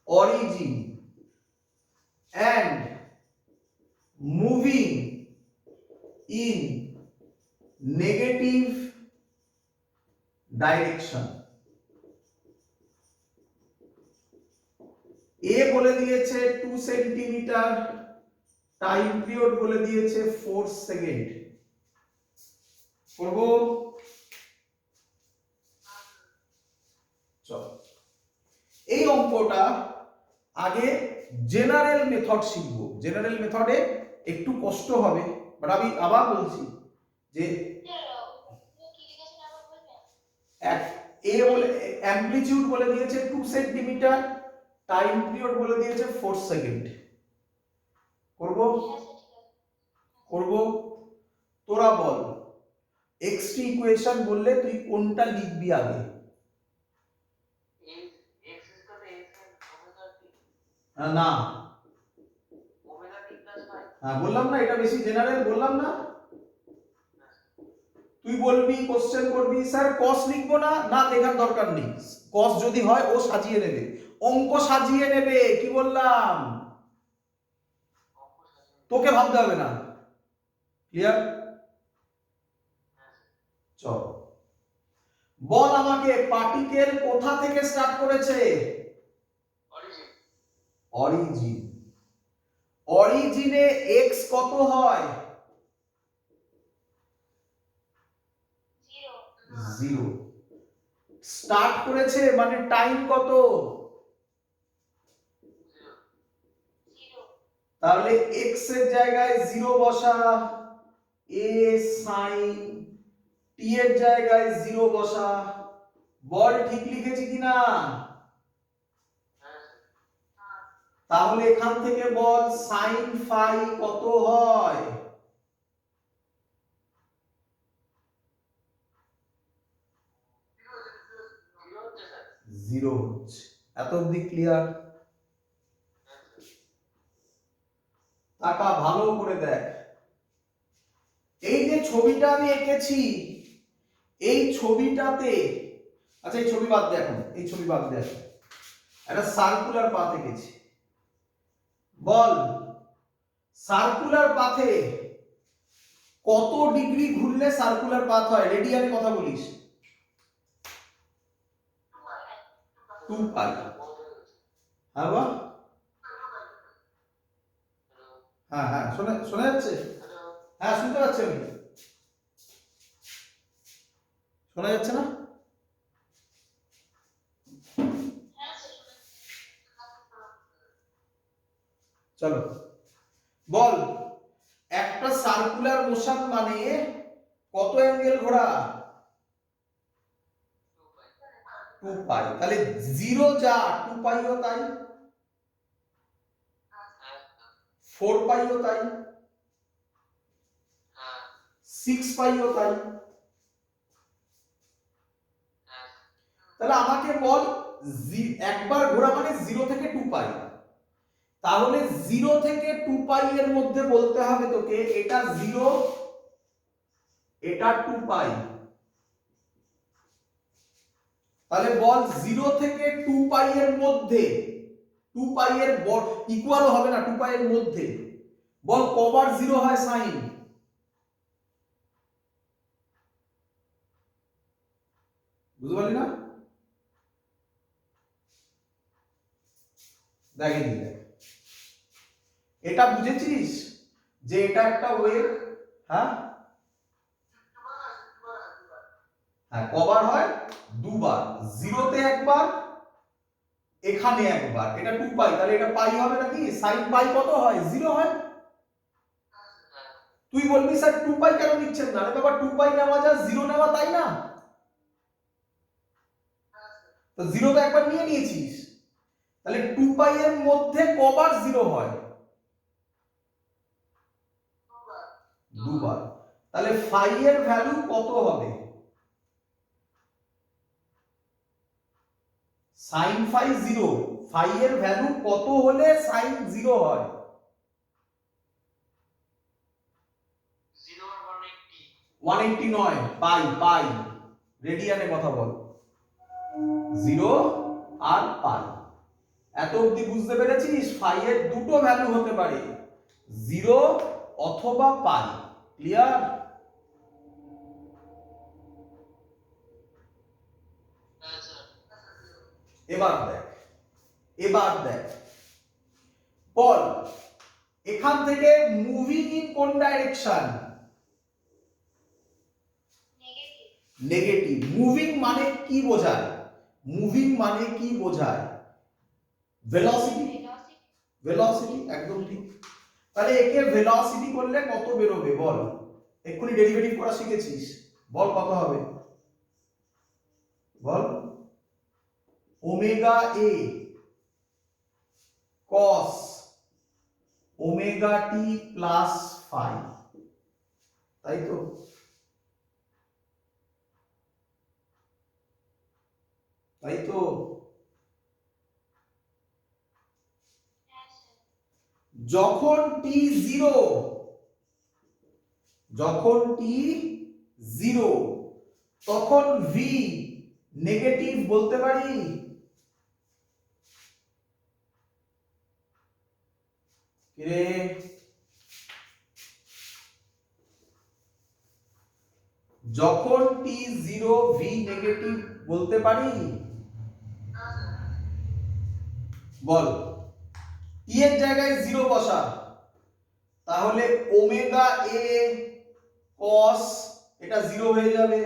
origin and moving in negative direction। এ বলে দিয়েছে 2 সেন্টিমিটার, টাইম পিরিয়ড বলে দিয়েছে 4 সেকেন্ড। করব? চল এই অঙ্কটা আগে জেনারেল মেথড শিখবো। জেনারেল মেথডে একটু কষ্ট হবে, বাট আমি আবার বলছি যে এ বলে অ্যামপ্লিটিউড বলে দিয়েছে 2 সেন্টিমিটার, টাইম পিরিয়ড বলে দিয়েছে 4 সেকেন্ড। করব হ্যাঁ স্যার ঠিক আছে। করব তোরা বল এক্সটি ইকুয়েশন বললে তুই কোনটা লিখবি আগে? না হ্যাঁ বললাম না এটা বেশি জেনারেল, বললাম না। তুই বলবি কোশ্চেন করবি স্যার কস লিখবো না, না লেখার দরকার নেই, কস যদি হয় ও সাজিয়ে নেবে, অঙ্ক সাজিয়ে নেবে, কি বললাম তোকে ভাবতে হবে না। ক্লিয়ার? চল বল আমাকে পার্টিকেল কোথা থেকে স্টার্ট করেছে? অরিজিন। অরিজিনে এক্স কত হয়? 0। স্টার্ট করেছে মানে টাইম কত? 0। তাহলে এক্স এর জায়গায় 0 বসা, এ সাইন টি এর জায়গায় 0 বসা। বল ঠিক লিখেছি কিনা? তাহলে এখান থেকে বল সাইন ফাই কত হয়? 0 হচ্ছে। এত অবধি ক্লিয়ার? তাকা ভালো করে দেখ, এই যে ছবিটা আমি এঁকেছি এই ছবিটাতে, আচ্ছা এই ছবি বাদ দে এখন, এই ছবি বাদ দে এখন, একটা সার্কুলার পাথ এঁকেছি। বল সার্কুলার পাথে কত ডিগ্রি ঘুরলে সার্কুলার পাথ হয়? রেডিয়ানে কথা বলিস। 2 পাই। হ্যাঁ বল। হ্যাঁ হ্যাঁ শোনা যাচ্ছে? হ্যাঁ শুনতে পাচ্ছি আমি। শোনা যাচ্ছে না? হ্যাঁ স্যার শোনা চলো বল একটা সার্কুলার মোশন মানে কত অ্যাঙ্গেল ঘোরা? 2 পাই। তাহলে 0 যা 2 পাইও তাই, 4 পাইও তাই, 6 পাইও তাই। তাহলে আমাকে বল একবার ঘোরা মানে 0 থেকে 2 পাই, তাহলে 0 থেকে 2 পাই এর মধ্যে বলতে হবে তোকে এটা 0 এটা 2 পাই। তাহলে বল 0 থেকে 2 পাই এর মধ্যে, 2 পাই এর ইকুয়াল হবে না, 2 পাই এর মধ্যে বল কবার 0 হয় সাইন? বুঝতে পারলি না? দেখে নি দেখ, এটা বুঝেছিস যে এটা একটা ওয়েভ? হ্যাঁ হ্যাঁ কবার হয়? দুবার, 0 তে একবার এখানে একবার, এটা 2 পাই, তাহলে এটা পাই হবে নাকি? সাইন পাই কত হয়? 0 হয়। তুই বলবি স্যার 2 পাই কেন নিচ্ছেন না? আরে বাবা 2 পাই নেওয়া যা 0 নেওয়া তাই না? তো 0 তো একবার নিয়ে নিয়েছিস, তাহলে 2 পাই এর মধ্যে কবার 0 হয়? দুবার। তাহলে ফাই এর ভ্যালু কত হবে? সাইন ফাই 0, ফাই এর ভ্যালু কত হলে সাইন 0 হয়? 180 নয়, পাই পাই, রেডিয়ানে কথা বল। 0 আর পাই। এত অবধি বুঝতে পেরেছিস? ফাই এর দুটো ভ্যালু হতে পারে, 0 অথবা পাই। ক্লিয়ার? এবার দেখ বল এখান থেকে মুভিং ইন কোন ডাইরেকশন? নেগেটিভ। মুভিং মানে কি বোঝায়? মুভিং মানে কি বোঝায়? ভেলোসিটি। ভেলোসিটি একদম ঠিক। তাহলে একে ভেলোসিটি করলে কত বেরোবে বল? এক্ষুনি ডেরিভেটিভ করা শিখেছিস, বল কত হবে? বল ওমেগা এ cos omega t plus phi, তাই তো? তাই তো? হ্যাঁ স্যার। যখন টি জিরো, যখন টি জিরো তখন ভি নেগেটিভ বলতে পারি? কিরে, যখন টি জিরো ভি নেগেটিভ বলতে পারি? বল, টি এর জায়গায় জিরো বসা, তাহলে ওমেগা এ কস এটা জিরো হয়ে যাবে,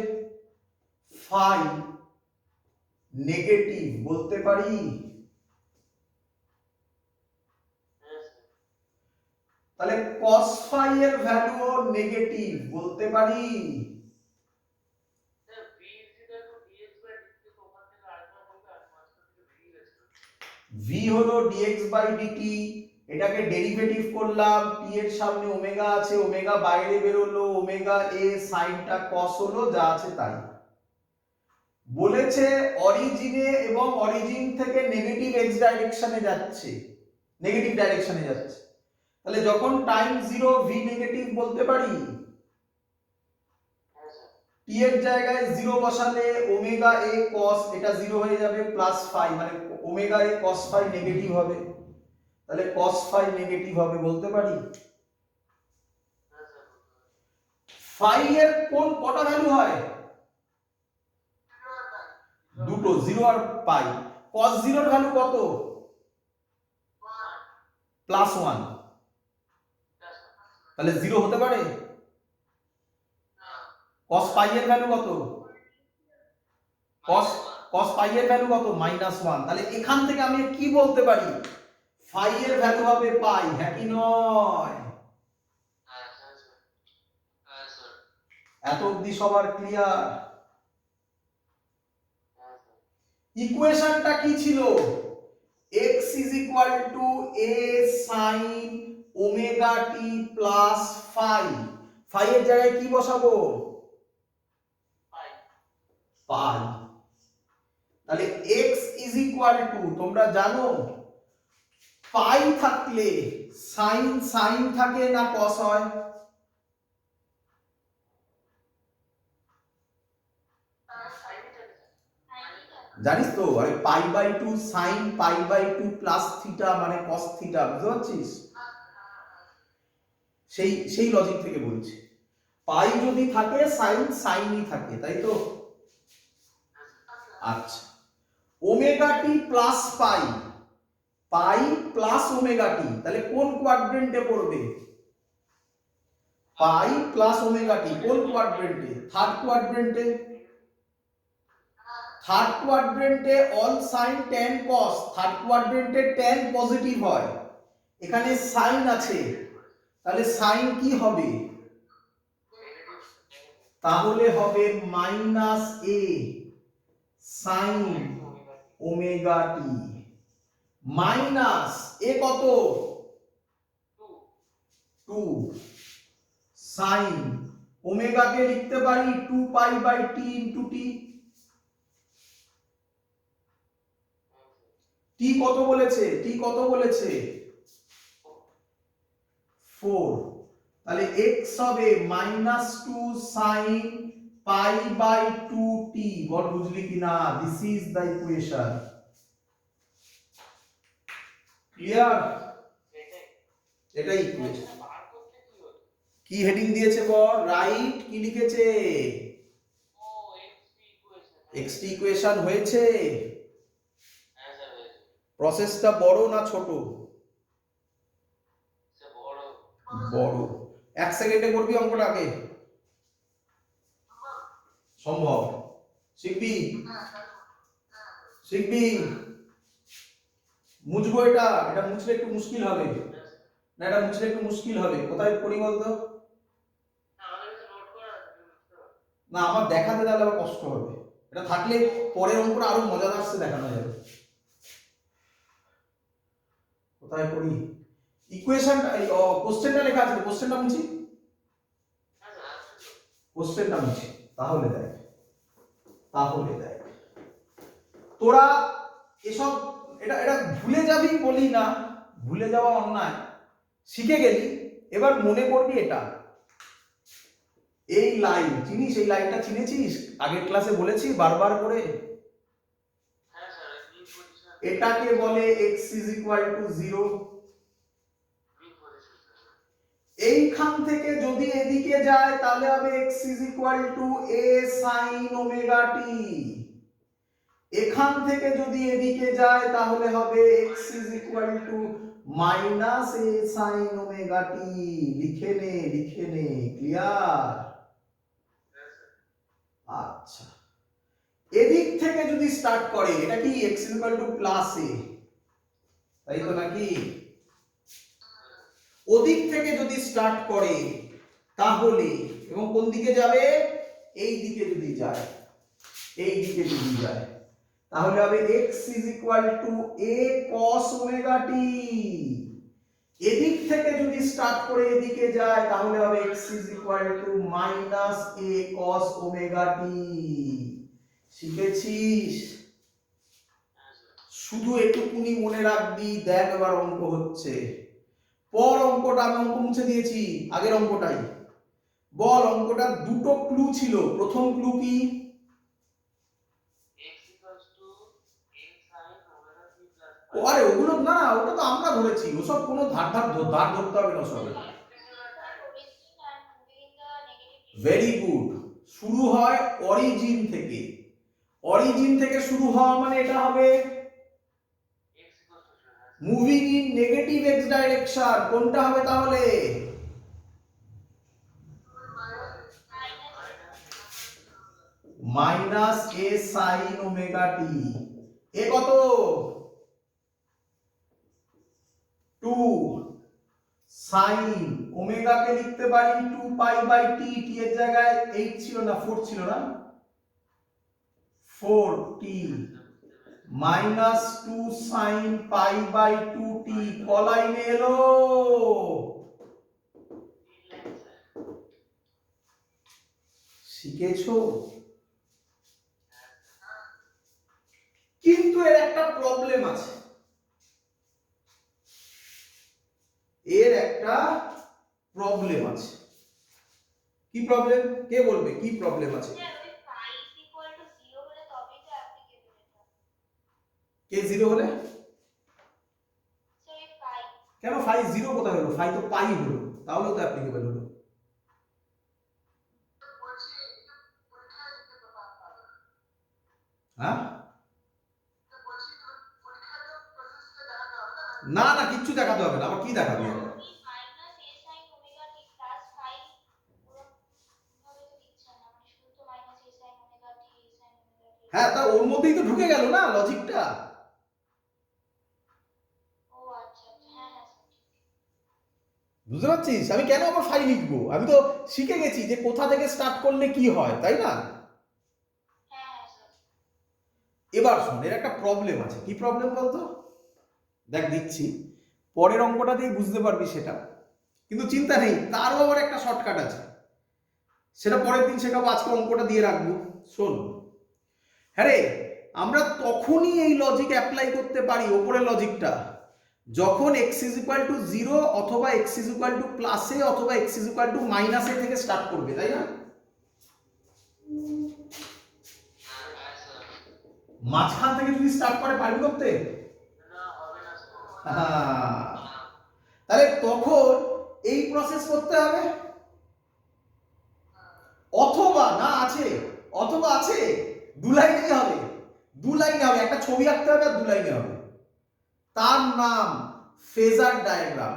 ফাই নেগেটিভ বলতে পারি? তাহলে cos phi এর ভ্যালু নেগেটিভ বলতে পারি? v হলো dx বাই dt, এটাকে ডেরিভেটিভ করলাম, t এর সামনে ওমেগা আছে, ওমেগা বাইরে বের হলো, ওমেগা a সাইনটা cos হলো, যা আছে তাই। বলেছে অরিজিনে এবং অরিজিন থেকে নেগেটিভ x ডাইরেকশনে যাচ্ছে, নেগেটিভ ডাইরেকশনে যাচ্ছে, তাহলে যখন টাইম জিরো ভি নেগেটিভ বলতে পারি? টি এর জায়গায় জিরো বসালে ওমেগা এ cos এটা জিরো হয়ে যাবে, প্লাস ফাই মানে ওমেগা এ cos ফাই নেগেটিভ হবে, তাহলে cos ফাই নেগেটিভ হবে বলতে পারি? ফাই এর কোন কটা ভ্যালু হয়? দুটো, জিরো আর পাই। cos জিরোর ভ্যালু কত? প্লাস ওয়ান, তাহলে জিরো হতে পারে? cos পাই এর ভ্যালু কত? cos পাই এর ভ্যালু কত? মাইনাস ওয়ান, তাহলে এখান থেকে আমি কি বলতে পারি? ফাই এর ভ্যালু হবে পাই, হ্যাঁ কি নয়? এত অবধি সবার ক্লিয়ার? ইকুয়েশনটা কি ছিল? x is equal to a sin omega t plus phi, phi এর জায়গায় কি বসাবো? পাই। তাহলে x is equal to, তোমরা জানো পাই থাকলে সাইন সাইন থাকে না cos হয়? জানিস তো? আরে pi by two sine pi by two plus theta মানে cos থিটা, বুঝতে পারছিস? সেই সেই লজিক থেকে বলছি, পাই যদি থাকে সাইন সাইনই থাকে, তাই তো? আচ্ছা, omega t plus pi, pi plus omega t, তাহলে কোন কোয়াড্রেন্টে পড়বে? পাই প্লাস ওমেগা টি কোন কোয়াড্রেন্টে? থার্ড কোয়াড্রেন্টে। থার্ড কোয়াড্রেন্টে all sine tan cos, third কোয়াড্রেন্টে tan পজিটিভ হয়, এখানে সাইন আছে, তাহলে সাইন কি হবে? তাহলে হবে মাইনাস এ সাইন ওমেগা টি, মাইনাস এ কত? 2 সাইন ওমেগাকে লিখতে পারি 2 পাই বাই টি ইনটু টি। টি কত বলেছে? টি কত বলেছে? 4, তাহলে x হবে -2 sin পাই বাই 2 টি। বল বুঝলি কিনা? This is the equation. Clear? এটাই ইকুয়েশন। কি হেডিং দিয়েছে বল? রাইট। কি লিখেছে? এক্সটি ইকুয়েশন হয়েছে। প্রসেসটা বড় না ছোট? বড়। 1 সেকেন্ডে করবি অঙ্কটাকে? সম্ভব? শিখবি? শিখবি? মুছবো এটা? এটা মুছলে একটু মুশকিল হবে না, এটা মুছলে একটু মুশকিল হবে। কোথায় করি বলতো? না, আমার দেখাতে তাহলে আবার কষ্ট হবে, এটা থাকলে পরের অঙ্কটা আরো মজাদার আসছে দেখানো যাবে। কোথায় করি ইকুয়েশনটা কোশ্চেনটা লেখা আছে কোশ্চেনটা মুছি কোশ্চেনটা মুছি তাহলে দেখ তোরা এসব এটা এটা ভুলে যাবি বলি না, ভুলে যাওয়া অন্যায়, শিখে গেলি, এবার মনে করবি এটা এই লাইন চিনিস, এই লাইনটা চিনেছিস, আগের ক্লাসে বলেছি বারবার করে, এটাকে বলে x is equal to 0। এইখান থেকে যদি এদিকে যায় তাহলে হবে x is equal to a sin omega t, এখান থেকে যদি এদিকে যায় তাহলে হবে x is equal to minus a sin omega t। লিখে নে ক্লিয়ার? আচ্ছা, এদিক থেকে যদি স্টার্ট করে এটা কি x is equal to plus a, তাই তো নাকি? ওদিক থেকে যদি স্টার্ট করে তাহলে এবং কোন দিকে যাবে, এই দিকে যদি যায় তাহলে হবে x is equal to a cos omega t। এদিক থেকে যদি স্টার্ট করে এদিকে যায় তাহলে হবে x is equal to minus a cos omega t। শিখেছিস? শুধু এটুকুনি মনে রাখবি, দেখ এবার অঙ্ক হচ্ছে। পর অঙ্কটা আমি অঙ্ক মুছে দিয়েছি, আগের অঙ্কটাই বল। অঙ্কটা দুটো ক্লু ছিল, প্রথম ক্লু কি? আরে ওগুলো না, ওটা তো আমরা ধরেছি, ওসব কোনো ধার ধরতে হবে না সব। Very good. শুরু হয় অরিজিন থেকে, অরিজিন থেকে শুরু হওয়া মানে এটা হবে moving in negative x direction. কোনটা হবে তাহলে? মাইনাস এ সাইন ওমেগা টি। এ কত? 2 সাইন ওমেগা কে লিখতে পারি 2 পাই বাই টি, টি এর জায়গায় 8 ছিল না 4 ছিল না, 4 টি মাইনাস 2 সাইন পাই বাই 2 টি। কলাইনে এলো? শিখেছো? কিন্তু এর একটা প্রবলেম আছে, কি প্রবলেম? কে বলবে কি প্রবলেম আছে? কে 0 হলে? কেন ফাই 0 কোথায় হলো? ফাই তো পাই হলো, তাহলে তো অ্যাপ্লিকেবল হলো। হ্যাঁ না না, কিচ্ছু দেখাতে হবে না। আবার কি দেখাবি? হ্যাঁ, তা ওর মধ্যেই তো ঢুকে গেল না লজিকটা। বুঝতে পারছিস আমি কেন আবার ফাই লিখবো? আমি তো শিখে গেছি যে কোথা থেকে স্টার্ট করলে কি হয়, তাই না? এবার শোন, এর একটা প্রবলেম আছে। কি প্রবলেম বলতো? দেখ দিচ্ছি, পরের অঙ্কটা দিয়ে বুঝতে পারবি সেটা, কিন্তু চিন্তা নেই, তারও আবার একটা শর্টকাট আছে, সেটা পরের দিন শেখাবো, আজকে অঙ্কটা দিয়ে রাখবো। শোন, হ্যাঁ রে, আমরা তখনই এই লজিক অ্যাপ্লাই করতে পারি, ওপরের লজিকটা, যখন x is equal to 0 অথবা x is equal to plus a অথবা x is equal to minus a থেকে স্টার্ট করবে, তাই না? মাঝখান থেকে যদি স্টার্ট করে পারবি করতে? তাহলে তখন এই প্রসেস করতে হবে, অথবা না আছে, অথবা আছে দু লাইনে হবে, একটা ছবি আঁকতে হবে আর 2 লাইনে হবে, তার নাম ফেজার ডায়াগ্রাম।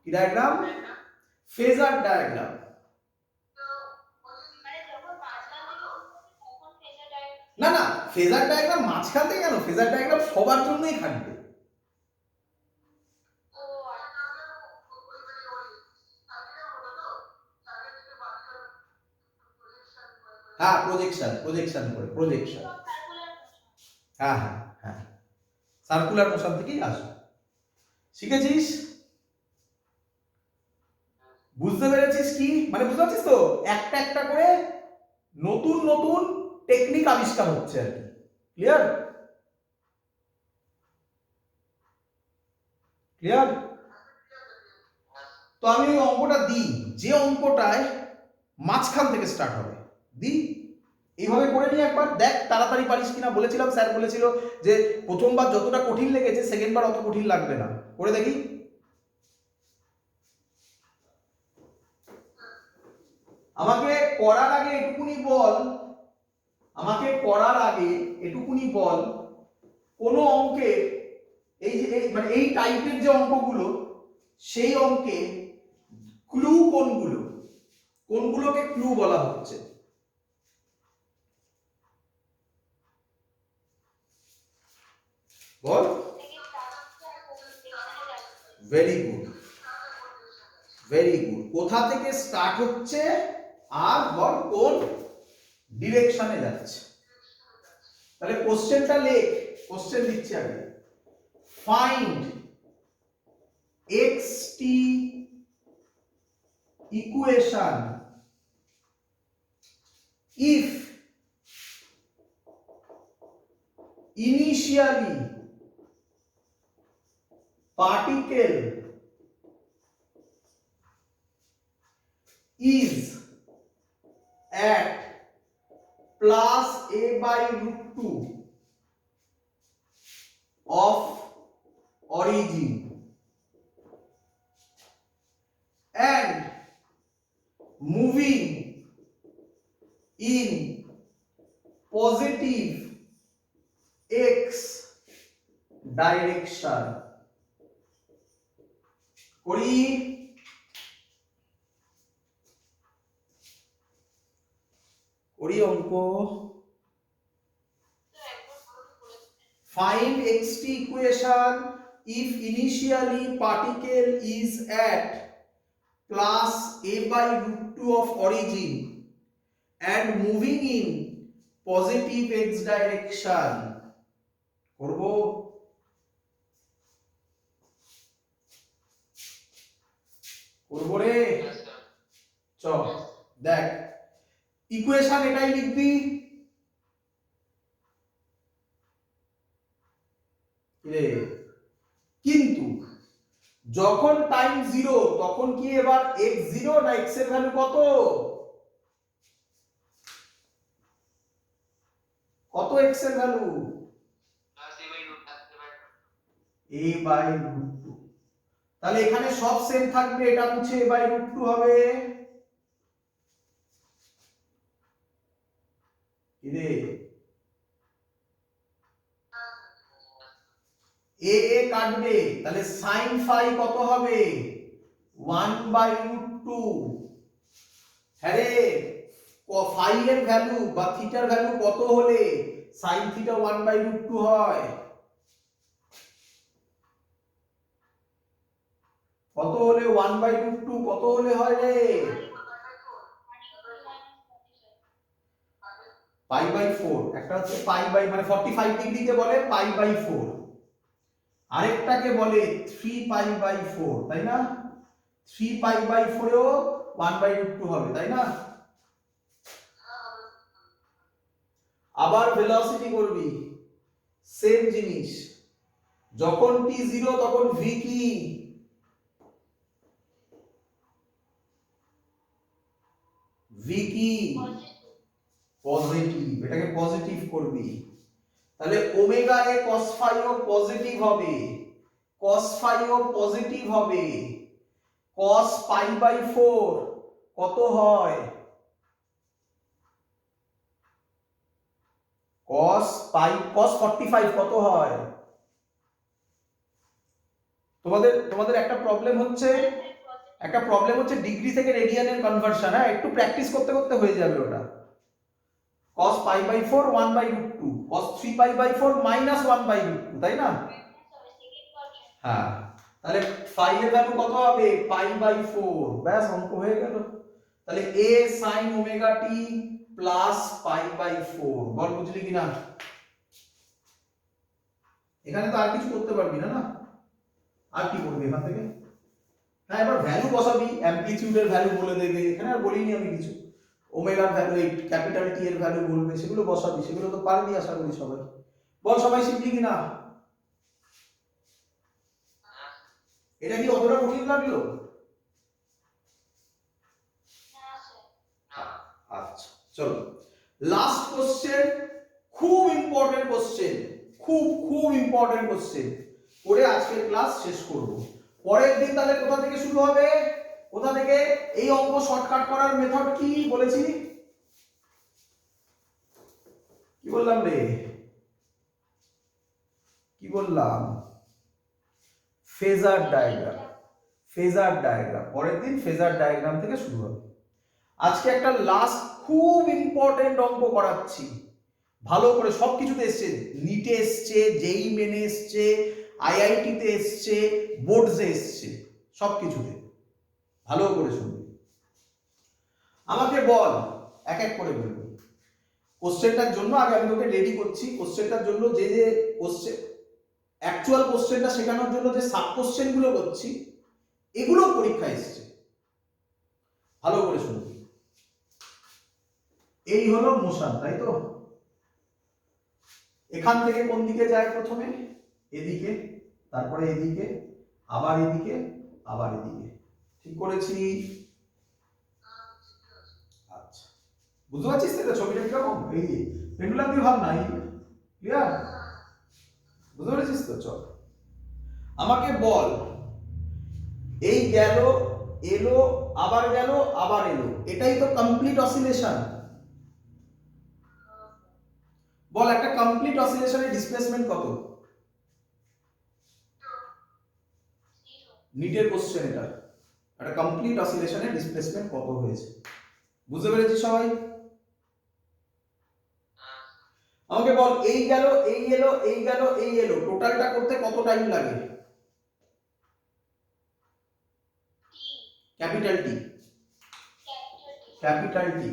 কি ডায়াগ্রাম? Phasor diagram. না না, ফেজার ডায়াগ্রাম মাঝখান থেকে কেন? ফেজার ডায়াগ্রাম সবার জন্যই খাটবে। হ্যাঁ, প্রজেকশন করে, প্রজেকশন। হ্যাঁ হ্যাঁ হ্যাঁ, সার্কুলার মোশন থেকেই আসবে। শিখেছিস? বুঝতে পেরেছিস কি মানে বুঝতে পারছিস তো একটা একটা করে নতুন নতুন টেকনিক আবিষ্কার হচ্ছে আর কি। ক্লিয়ার? ক্লিয়ার? তো আমি ওই অঙ্কটা দিই, যে অঙ্কটায় মাঝখান থেকে স্টার্ট হবে দিই, এইভাবে করে নিয়ে একবার দেখ তাড়াতাড়ি পারিস কিনা। বলেছিলাম, স্যার বলেছিল যে প্রথমবার যতটা কঠিন লেগেছে সেকেন্ডবার অত কঠিন লাগবে না। করে দেখি। আমাকে করার আগে এটুকুনি বল, আমাকে করার আগে এটুকুনি বল, কোন অঙ্কের এই যে মানে এই টাইপের যে অঙ্কগুলো সেই অঙ্কে ক্লু কোনগুলো, কোনগুলোকে ক্লু বলা হচ্ছে? বল। Very good, very good. কোথা থেকে স্টার্ট হচ্ছে আর বল কোন ডিরেকশনে যাচ্ছে। তাহলে কোশ্চেনটা লেখ, কোশ্চেন দিচ্ছি আগে। Find xt equation if initially particle is at plus a by root 2 of origin and moving in positive x direction. করি। করি অঙ্ক। Find xt equation if initially particle is at plus a by root 2 of origin and moving in positive x direction. করব। করব রে। চ দেখ equation এটাই লিখবি। কিন্তু যখন টাইম 0 তখন কি এবার x0 না x এর ভ্যালু কত? কত x এর ভ্যালু? a by root 2। তাহলে এখানে সব সেম থাকবে, এটা মুছে a by root 2 হবে। কি রে? a a কাটবে, তাহলে sin phi কত হবে? 1 by root 2। হ্যাঁ রে, phi এর ভ্যালু বা থিটার ভ্যালু কত হলে sin থিটা 1 by root 2 হয়? কত হলে 1 by root 2 কত হলে হয় রে? Pi by 4। একটা হচ্ছে পাই বাই মানে 45 ডিগ্রিকে বলে পাই বাই 4, আরেকটাকে বলে 3 পাই বাই 4, তাই না? 3 পাই বাই 4 এও 1 বাই রুট 2 হবে, তাই না? আবার ভেলোসিটি করবি, সেম জিনিস। যখন t 0 তখন v কি? v কি? পজিটিভ। এটাকে পজিটিভ করবি। তাহলে ওমেগা এ cos phi ও পজিটিভ হবে, cos phi ও পজিটিভ হবে। cos পাই বাই 4 কত হয়? cos 45 কত হয়? তোমাদের একটা প্রবলেম হচ্ছে ডিগ্রি থেকে রেডিয়ানের কনভার্সন। হ্যাঁ, একটু প্র্যাকটিস করতে করতে হয়ে যাবে ওটা। cos pi by 4 1 by root 2, cos 3 pi by 4 minus 1 by root 2, তাই না? হ্যাঁ, তাহলে phi এর ভ্যালু কত হবে? Pi by 4। ব্যাস, অঙ্ক হয়ে গেল। তাহলে a sin omega t plus pi by 4। বল বুঝলি কিনা? এখানে তো আর কিছু করতে পারবি না, না? আর কি করবি এখান থেকে? হ্যাঁ, এবার ভ্যালু বসাবি, অ্যামপ্লিটিউডের ভ্যালু বলে দেবে, এখানে আর বলিনি আমি কিছু। ওমেগার ভ্যালু, এই ক্যাপিটাল টি এর ভ্যালু বলবে, সেগুলো বসাবি, সেগুলো তো পারবি আশা করি সবাই। বল সবাই শিখলি কিনা? এটা কি অতটা কঠিন লাগলো? না স্যার। আচ্ছা চলো, লাস্ট কোশ্চেন, খুব ইম্পর্টেন্ট কোশ্চেন, খুব খুব ইম্পর্টেন্ট কোশ্চেন করে আজকের ক্লাস শেষ করব। পরের দিন তাহলে কোথা থেকে শুরু হবে? কোথা থেকে? এই অঙ্ক শর্টকাট করার মেথড কি বলেছি? কি বললাম রে? কি বললাম? Phasor diagram. ফেজার ডায়াগ্রাম, পরের দিন ফেজার ডায়াগ্রাম থেকে শুরু হবে। আজকে একটা লাস্ট খুব ইম্পর্টেন্ট অঙ্ক করাচ্ছি, ভালো করে। সব কিছুতে এসছে, নিটে এসছে, জেই মেনে এসছে, আইআইটিতে এসছে, বোর্ডসে এসছে, সব কিছুতে ভালো করে শুনবি। আমাকে বল, এক এক করে বলবো। কোশ্চেনটার জন্য আগে আমি তোকে রেডি করছি। কোশ্চেনটার জন্য যে যে কোশ্চেন, অ্যাকচুয়াল কোশ্চেনটা শেখানোর জন্য যে সাব কোশ্চেন গুলো করছি, এগুলো পরীক্ষা এসছে, ভালো করে শুনবি। এই হলো মোশন, তাই তো? এখান থেকে কোন দিকে যায়? প্রথমে এদিকে, তারপরে এদিকে, আবার এদিকে, আবার এদিকে। ঠিক করেছি? আচ্ছা, বুঝতে পারছিস তো ছবিটা কিরকম? এই যে পেন্ডুলাম দিয়ে ভাব না, এই ক্লিয়ার? বুঝতে পেরেছিস তো? চল আমাকে বল, এই গেল, এলো, আবার গেল, আবার এলো, এটাই তো কমপ্লিট অসিলেশন। বল একটা কমপ্লিট অসিলেশনের ডিসপ্লেসমেন্ট কত? নিটের কোশ্চেন এটা, একটা কমপ্লিট অসিলেশনের ডিসপ্লেসমেন্ট কত হয়েছে? বুঝতে পেরেছিস সবাই? আমাকে বল, এই গেল, এই এলো, এই গেল, এই এলো, টোটালটা করতে কত টাইম লাগে? Capital T, capital T.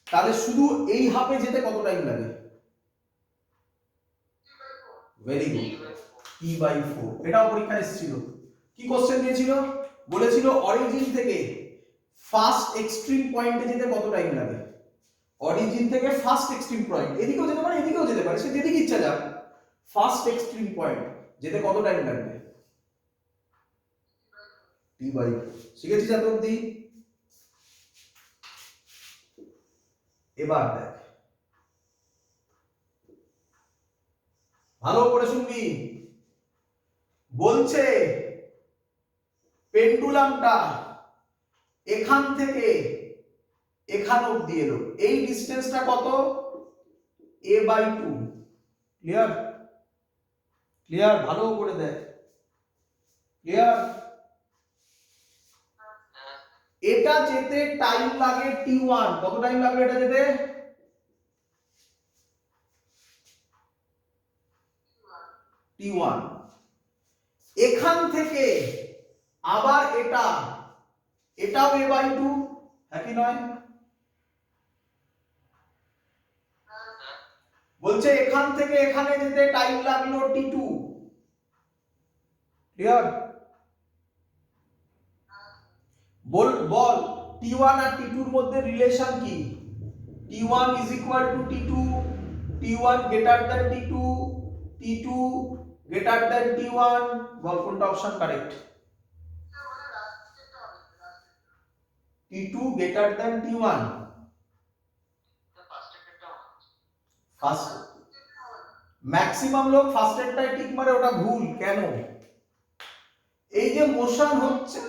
তাহলে শুধু এই হাফে যেতে কত টাইম লাগে? Very good, T/4। এটাও পরীক্ষা এসেছিল। কি কোশ্চেন দিয়েছিল? বলেছিল অরিজিন থেকে ফার্স্ট এক্সট্রিম পয়েন্টে যেতে কত টাইম লাগে? অরিজিন থেকে ফার্স্ট এক্সট্রিম পয়েন্ট, এদিকেও যেতে পারে, এদিকেও যেতে পারে, সে যেদিকে ইচ্ছা যাক, ফার্স্ট এক্সট্রিম পয়েন্ট যেতে কত টাইম লাগবে? T/4। শিখেছিস এত অব্দি? এবার দেখ, ভালো করে শুনবি। বলছে পেন্ডুলামটা এখান থেকে এখান অবধি এলো, এই ডিসটেন্সটা কত? a/2। ক্লিয়ার? ক্লিয়ার? ভালো করে দেখ, ক্লিয়ার? এটা যেতে টাইম লাগে t1। কত টাইম লাগবে এটা যেতে? t1। এখান থেকে আবার এটা, এটাও a/2, হ্যাঁ কি নয়? বলছে এখান থেকে এখানে যেতে টাইম লাগলো t2। ক্লিয়ার? বল বল, t1 আর t2 এর মধ্যে রিলেশন কি? t1 is equal to t2, t1 greater than t2, t2 greater than t1। বল কোনটা option correct? t2 greater than t1। First, maximum লোক ফার্স্টেরটাই টিক মারে, ওটা ভুল। কেন? এই যে মোশন হচ্ছে,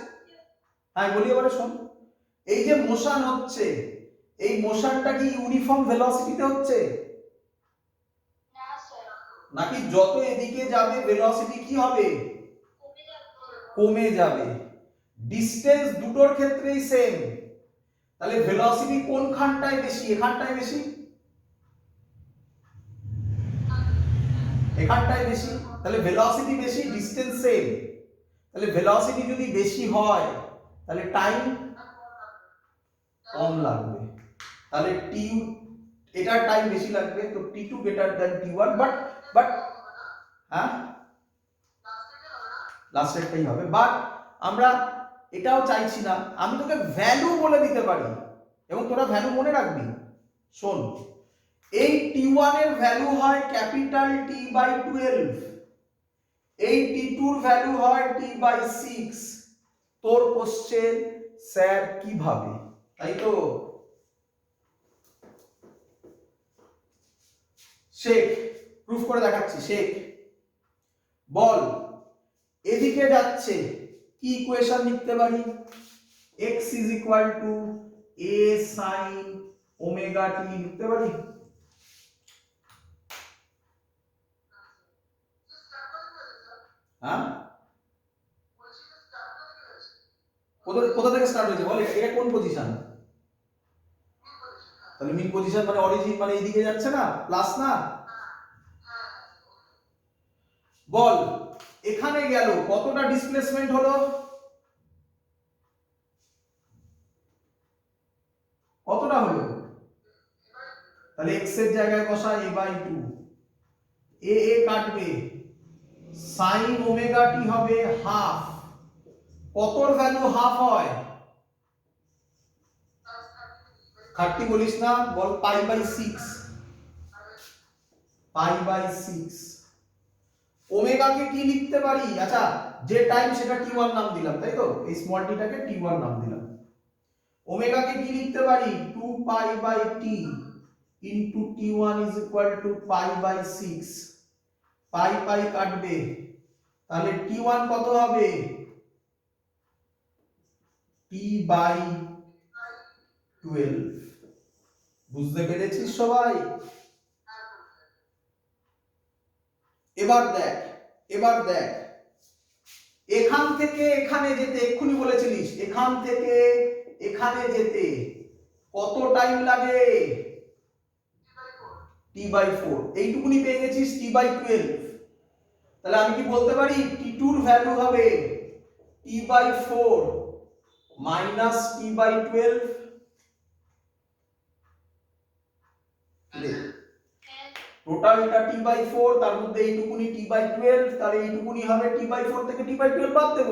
হ্যাঁ বলি এবারে শোন, এই যে মোশন হচ্ছে, এই মোশনটা কি ইউনিফর্ম ভেলোসিটিতে হচ্ছে? না স্যার। নাকি যত এদিকে যাবে ভেলোসিটি কি হবে? কমে যাবে। ডিসটেন্স দুটোর ক্ষেত্রেই সেম, তাহলে ভেলোসিটি কোনখানটায় বেশি? এখানটায় বেশি, এখানটায় বেশি। তাহলে ভেলোসিটি বেশি, ডিসটেন্স সেম। তাহলে ভেলোসিটি যদি বেশি হয় তাহলে টাইম কম লাগবে। তাহলে টি, এটার টাইম বেশি লাগবে, তো t2 greater than t1। But হ্যাঁ লাস্টেরটাই হবে। বাট আমরা এটাও চাইছি না, আমি তোকে ভ্যালু বলে দিতে পারি এবং তোরা ভ্যালু মনে রাখবি। শোন, এই T1 এর ভ্যালু হয় ক্যাপিটাল T/12, এই T2 এর ভ্যালু হয় T/6। তোর কোশ্চেন স্যার কিভাবে, তাই তো? শেখ, প্রুফ করে দেখাচ্ছি, শেখ বল এদিকে যাচ্ছে কি ইকুয়েশন লিখতে পারি? x = a sin omega t লিখতে পারি? হ্যাঁ, কোথা থেকে স্টার্ট হয়েছে বল? এটা কোন পজিশন? তাহলে মিন পজিশন মানে অরিজিন মানে এইদিকে যাচ্ছে না, প্লাস না? বল এখানে গেল কতটা ডিসপ্লেসমেন্ট হলো? কতটা হলো? তাহলে x এর জায়গায় বসা a/2, a কাটবে, sin ওমেগা t হবে হাফ। কতর ভ্যালু হাফ হয়? 30 বলিস না, বল π/6, π/6। ওমেগাকে কি লিখতে পারি? আচ্ছা, যে টাইম সেটা t1 নাম দিলাম, তাই তো? এই স্মল টিটাকে t1 নাম দিলাম। ওমেগাকে কি লিখতে পারি? 2π/t into t1 = π/6। পাই পাই কাটবে, তাহলে t1 কত হবে? t/12। বুঝতে পেরেছিস সবাই? এবার দেখ, এখান থেকে এখানে যেতে, এক্ষুনি বলেছিলিস এখান থেকে এখানে যেতে কত টাইম লাগে? t/4। এইটুকুনি পেয়ে গেছিস t/12। তাহলে আমি কি বলতে পারি t2 এর ভ্যালু হবে t/4 মাইনাস t/12? টোটালটা t/4, তার মধ্যে এইটুকুনি t/12, তাহলে এইটুকুনি হবে t/4 থেকে t/12 বাদ দেব,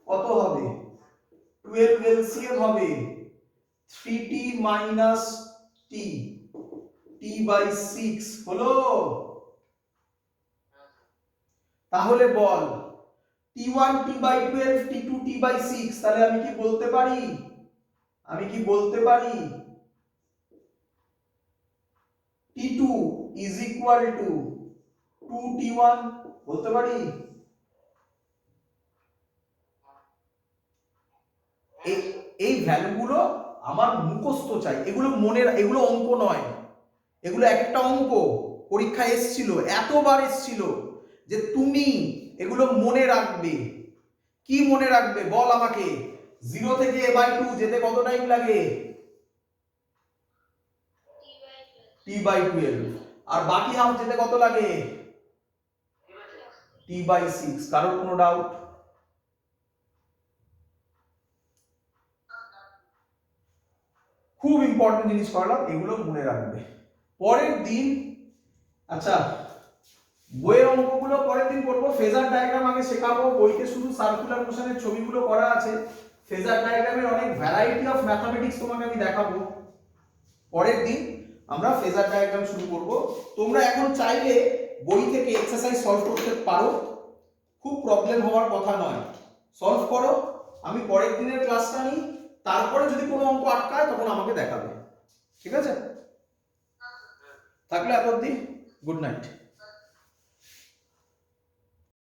কত হবে? 12 এলসিএম হবে 3t মাইনাস t, t/6 হলো। তাহলে বল t1 t/12, t2 t/6, তাহলে আমি কি বলতে পারি? t2 is equal to 2t1 বলতে পারি? এই ভ্যালুগুলো আমার মুখস্থ চাই, এগুলো মনে, এগুলো অঙ্ক নয়, এগুলো এক একটা অঙ্ক পরীক্ষায় এসেছিল, এতবার এসেছিল যে তুমি এগুলো মনে রাখবে। কি মনে রাখবে বল আমাকে? 0 থেকে a/2 যেতে কত টাইম লাগে? t/12। আর বাকি হাফ যেতে কত লাগে? t/6। কারোর কোনো ডাউট? খুব ইম্পর্টেন্ট জিনিস করলাম, এগুলো মনে রাখবে। পরের দিন, আচ্ছা বইয়ের অঙ্কগুলো পরের দিন করবো, ফেজার ডায়াগ্রাম আগে শেখাবো। বইতে শুধু সার্কুলার মোশনের ছবিগুলো করা আছে, ফেজার ডায়াগ্রামের অনেক ভ্যারাইটি অফ ম্যাথমেটিক্স তোমাকে আমি দেখাবো। পরের দিন আমরা ফেজার ডায়াগ্রাম শুরু করব। তোমরা এখন চাইলে বই থেকে এক্সারসাইজ সলভ করতে পারো, খুব প্রবলেম হওয়ার কথা নয়, সলভ করো। আমি পরের দিনের ক্লাসটা নিই, তারপরে যদি কোনো অঙ্ক আটকায় তখন আমাকে দেখাবে, ঠিক আছে? থাকলে এত অবধি, গুড নাইট।